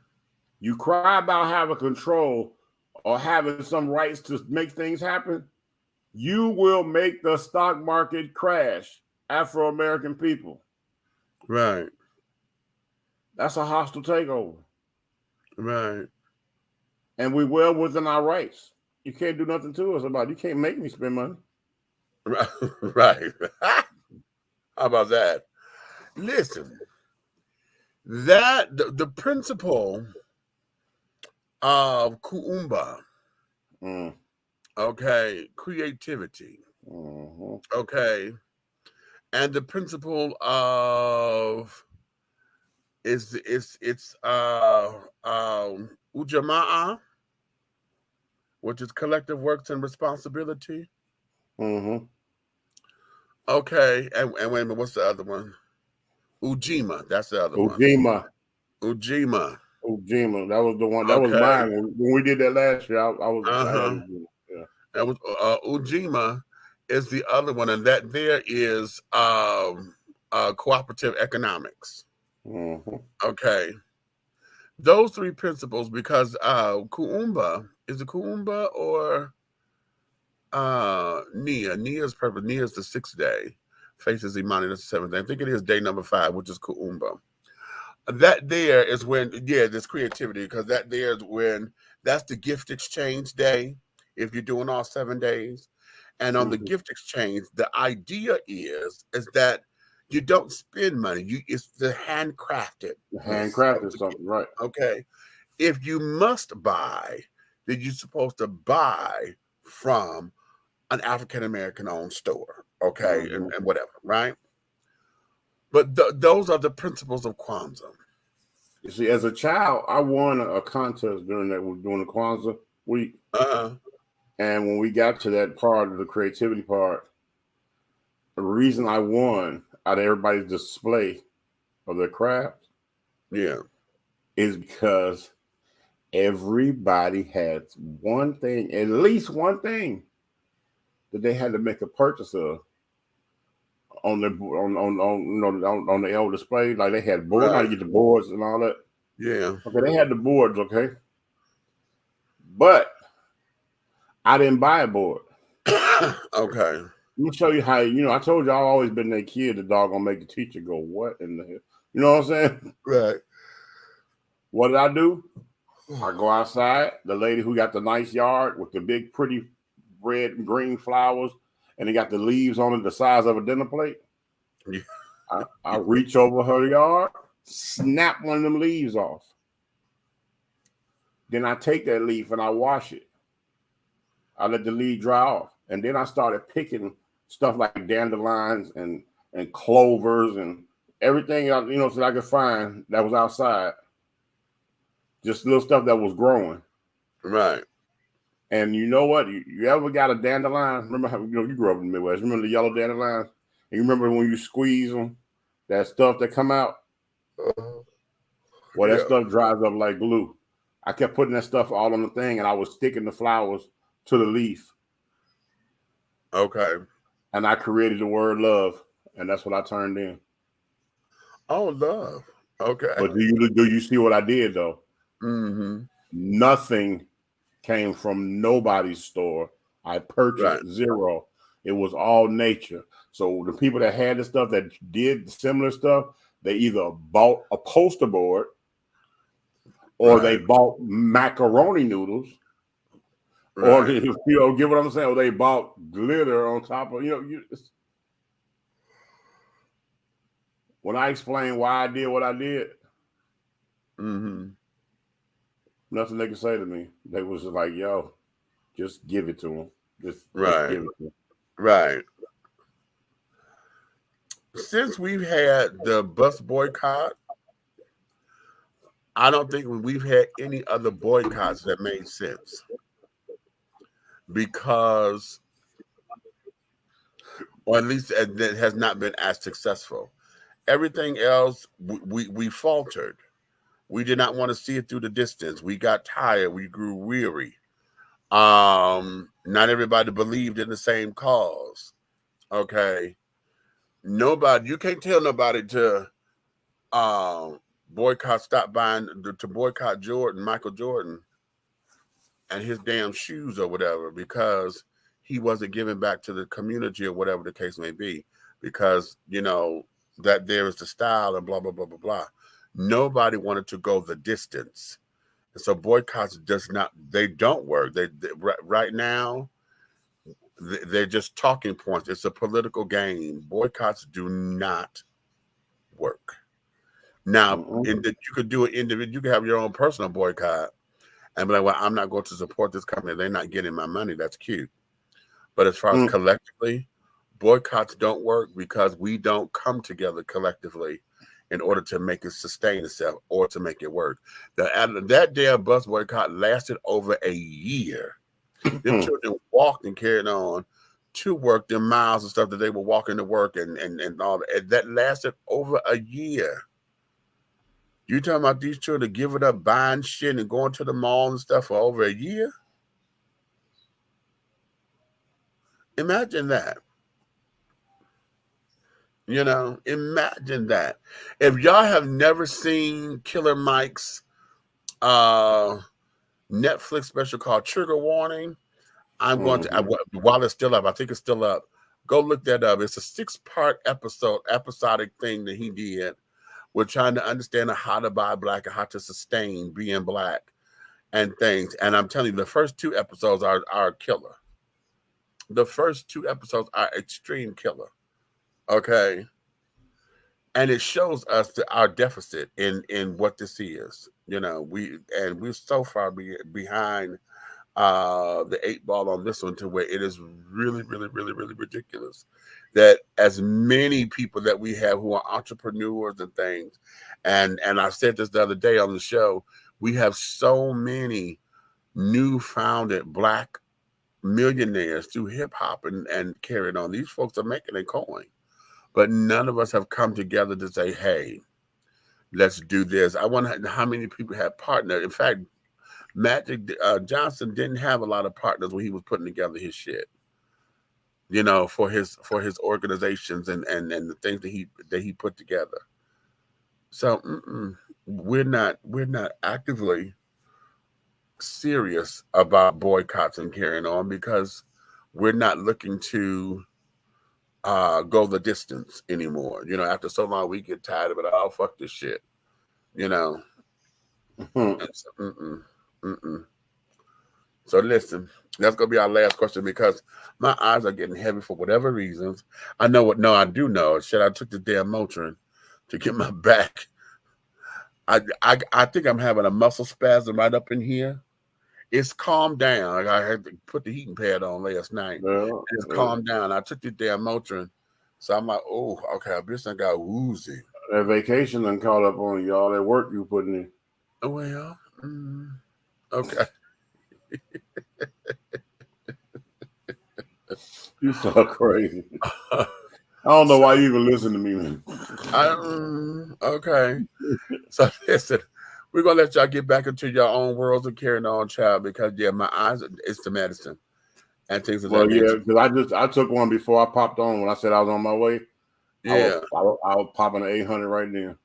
You cry about having control or having some rights to make things happen, you will make the stock market crash. Afro-American people. Right. That's a hostile takeover. Right. And we well within our rights. You can't do nothing to us about it. You can't make me spend money. Right. How about that? Listen, that the principle Kuumba. Mm. Okay, creativity. Mm-hmm. Okay, and the principle of it's ujamaa, which is collective works and responsibility. Mm-hmm. Okay, and wait a minute, what's the other one? Ujima, that's the other one. Ujima. Ujima. Ujima. That was the one. That was Okay. mine when we did that last year. I was. I had Uh-huh. Ujima. Yeah. That was Ujima is the other one, and that there is cooperative economics. Mm-hmm. Okay. Those three principles, because Kuumba, is it Kuumba or Nia? Nia's purpose. Nia is the 6th day. Faith is Imani, that's the 7th day. I think it is day number 5, which is Kuumba. That there is when, there's creativity, because that there is when that's the gift exchange day, if you're doing all 7 days. And on the gift exchange, the idea is that you don't spend money. It's the handcrafted. Handcrafted something, right? Okay. If you must buy, then you're supposed to buy from an African American owned store. Okay. Mm-hmm. And whatever, right? But those are the principles of Kwanzaa. You see, as a child, I won a contest during the Kwanzaa week. And when we got to that part of the creativity part, the reason I won out of everybody's display of their craft, is because everybody had one thing, at least one thing, that they had to make a purchase of on the on the L display. Like they had boards, how to get the boards and all that. Yeah. Okay, they had the boards, okay. But I didn't buy a board. Okay. Let me show you how, I told you I've always been that kid, the dog gonna make the teacher go, what in the hell? You know what I'm saying? Right. What did I do? I go outside, the lady who got the nice yard with the big, pretty red and green flowers, and they got the leaves on it the size of a dinner plate. Yeah. I reach over her yard, snap one of them leaves off. Then I take that leaf and I wash it. I let the leaf dry off. And then I started picking stuff like dandelions and clovers and everything, so I could find that was outside. Just little stuff that was growing. Right. And you know what? You ever got a dandelion? Remember how, you grew up in the Midwest. Remember the yellow dandelions? And you remember when you squeeze them, that stuff that come out? Well, that stuff dries up like glue. I kept putting that stuff all on the thing, and I was sticking the flowers to the leaf. Okay. And I created the word love, and that's what I turned in. Oh, love. Okay. But do you see what I did, though? Mm-hmm. Nothing came from nobody's store. I purchased zero. It was all nature. So the people that had the stuff that did similar stuff, they either bought a poster board or they bought macaroni noodles. Or get what I'm saying? Or they bought glitter on top of, when I explained why I did what I did, nothing they could say to me. They was just like, yo, just give it to them. Just give it to them. Right. Since we've had the bus boycott, I don't think we've had any other boycotts that made sense. Because, or at least that has not been as successful. Everything else, we faltered. We did not want to see it through the distance. We got tired. We grew weary. Not everybody believed in the same cause. Okay. You can't tell nobody to boycott Michael Jordan and his damn shoes or whatever, because he wasn't giving back to the community or whatever the case may be, because, that there is the style and blah, blah, blah, blah, blah. Nobody wanted to go the distance. And so boycotts they don't work. They right now, they're just talking points. It's a political game. Boycotts do not work. Now, you could do an individual, you could have your own personal boycott. and be like, well, I'm not going to support this company. They're not getting my money. That's cute. But as far as collectively, boycotts don't work because we don't come together collectively in order to make it sustain itself or to make it work. That damn bus boycott lasted over a year. Them children walked and carried on to work, them miles and stuff that they were walking to work and all that. That lasted over a year. You talking about these children giving up buying shit and going to the mall and stuff for over a year? Imagine that. You know, imagine that. If y'all have never seen Killer Mike's Netflix special called Trigger Warning, I'm going to, while it's still up, I think it's still up, go look that up. It's a 6-part episodic thing that he did. We're trying to understand how to buy black and how to sustain being black and things. And I'm telling you, the first 2 episodes are killer. The first 2 episodes are extreme killer. Okay. And it shows us our deficit in what this is. You know, we're so far behind the 8 ball on this one to where it is really, really, really, really ridiculous that as many people that we have who are entrepreneurs and things, and I said this the other day on the show, we have so many new founded black millionaires through hip hop and carrying on. These folks are making a coin, but none of us have come together to say, hey, let's do this. I wonder how many people have partnered. In fact, Magic Johnson didn't have a lot of partners when he was putting together his shit, you know, for his organizations and the things that he put together. So we're not actively serious about boycotts and carrying on because we're not looking to go the distance anymore. You know, after so long, we get tired of it. Oh, fuck this shit. You know. So listen, that's gonna be our last question because my eyes are getting heavy for whatever reasons. I know what. No, I do know. Shit, I took the damn Motrin to get my back. I think I'm having a muscle spasm right up in here. It's calmed down. Like I had to put the heating pad on last night. It's calmed down. I took the damn Motrin, so I'm like, oh, okay. This thing got woozy. That vacation done caught up on you. All that work you putting in. Well, okay. You so crazy. I don't know why you even listen to me, man. Okay. So listen, we're gonna let y'all get back into your own worlds of carrying on, child, because my eyes, it's the medicine and things of that nature. Because I took one before I popped on when I said I was on my way. Yeah. I was popping an 800 right then.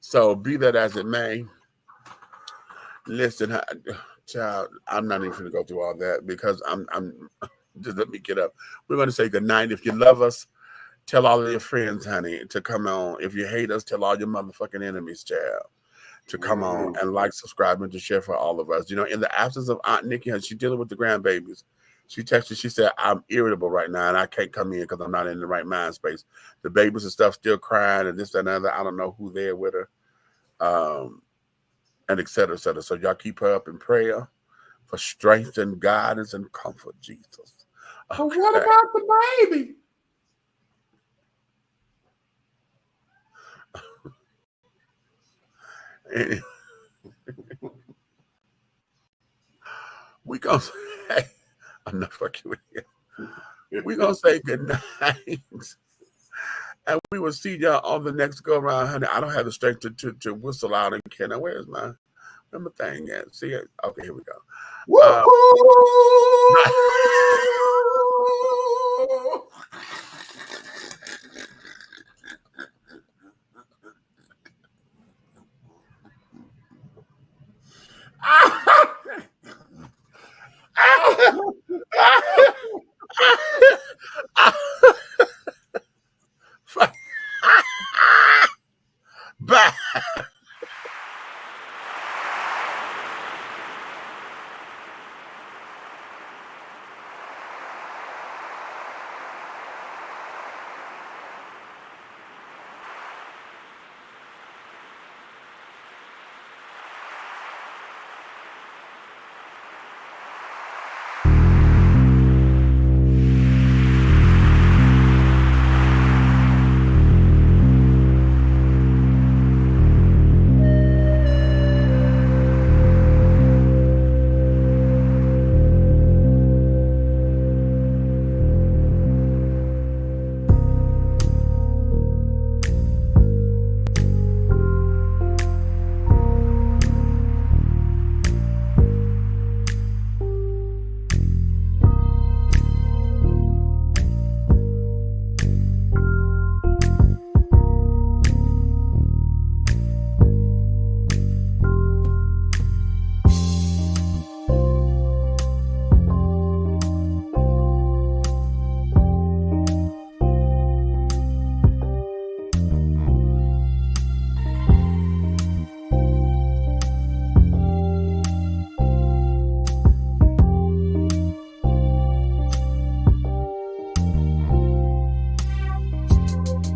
So be that as it may, listen, child, I'm not even going to go through all that because I'm just let me get up. We're going to say good night. If you love us, tell all of your friends, honey, to come on. If you hate us, tell all your motherfucking enemies, child, to come on and like, subscribe, and to share for all of us. You know, in the absence of Aunt Nikki, she's dealing with the grandbabies. She texted, she said, I'm irritable right now and I can't come in because I'm not in the right mind space. The babies and stuff still crying and this and other. I don't know who there with her. And et cetera, et cetera. So y'all keep her up in prayer for strength and guidance and comfort, Jesus. Okay. But what about the baby? We gonna say, I'm not fucking with you. We gonna say good night. And we will see y'all on the next go around, honey. I don't have the strength to whistle out and care. Now, where's my thing at? See it? Okay, here we go.